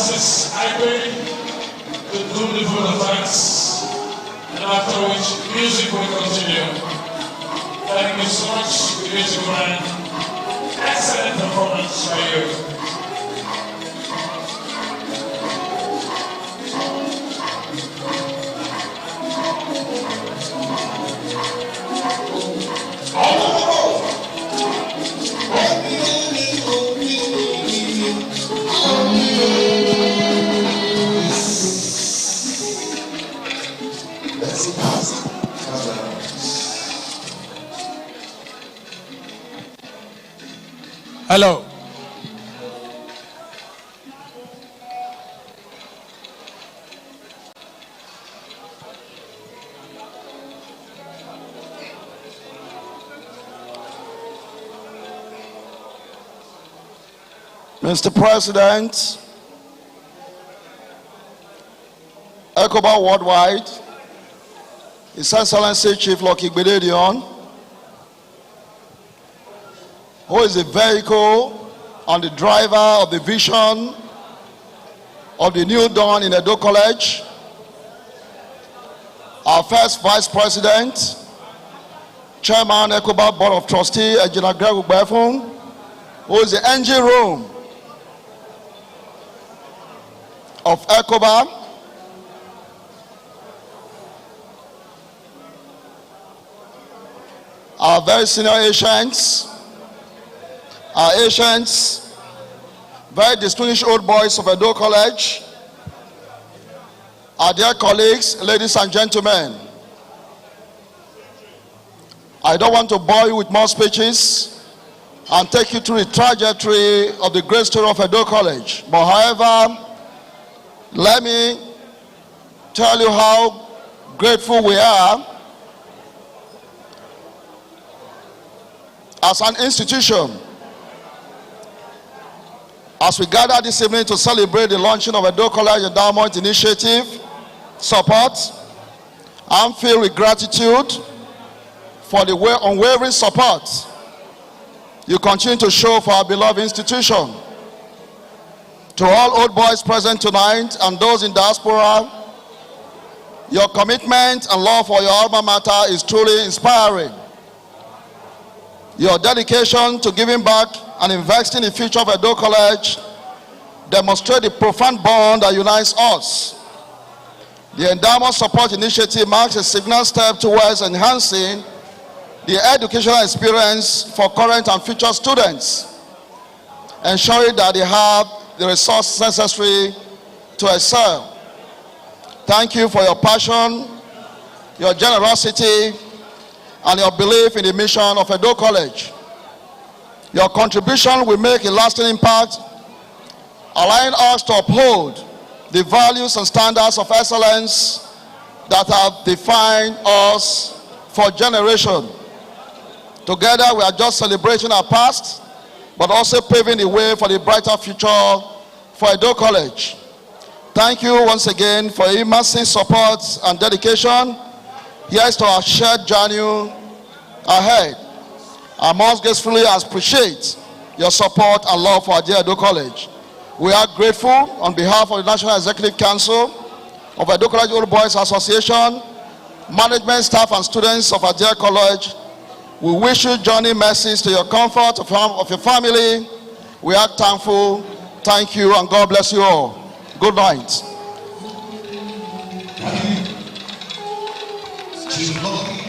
Francis Igwe to do the vote of thanks, and after which music will continue. Thank you so much, beautiful man. Excellent performance by you. Hello. Mr. President, Ecoba Worldwide, His Excellency Chief Lucky Gbededion, who is the vehicle and the driver of the vision of the new dawn in Edo College, our first Vice President, Chairman Ecoba Board of Trustees, Engineer Greg Ugbefun, who is the engine room of Ecoba, our very senior Asians, our Asians, very distinguished old boys of Edo College, our dear colleagues, ladies and gentlemen. I don't want to bore you with more speeches and take you through the trajectory of the great story of Edo College. But however, let me tell you how grateful we are as an institution as we gather this evening to celebrate the launching of Edo College Endowment Initiative support. I'm filled with gratitude for the unwavering support you continue to show for our beloved institution. To all old boys present tonight and those in diaspora, your commitment and love for your alma mater is truly inspiring. Your dedication to giving back and investing in the future of Edo College demonstrate the profound bond that unites us. The Endowment Support Initiative marks a significant step towards enhancing the educational experience for current and future students, ensuring that they have the resources necessary to excel. Thank you for your passion, your generosity, and your belief in the mission of Edo College. Your contribution will make a lasting impact, allowing us to uphold the values and standards of excellence that have defined us for generations. Together, we are just celebrating our past, but also paving the way for the brighter future for Edo College. Thank you once again for your immense support and dedication. Here's to our shared journey ahead. I most gracefully appreciate your support and love for our dear Edo College. We are grateful on behalf of the National Executive Council of Edo College Old Boys Association, management, staff, and students of our dear college. We wish you journey mercies to your comfort of your family. We are thankful. Thank you, and God bless you all. Good night. She's lucky.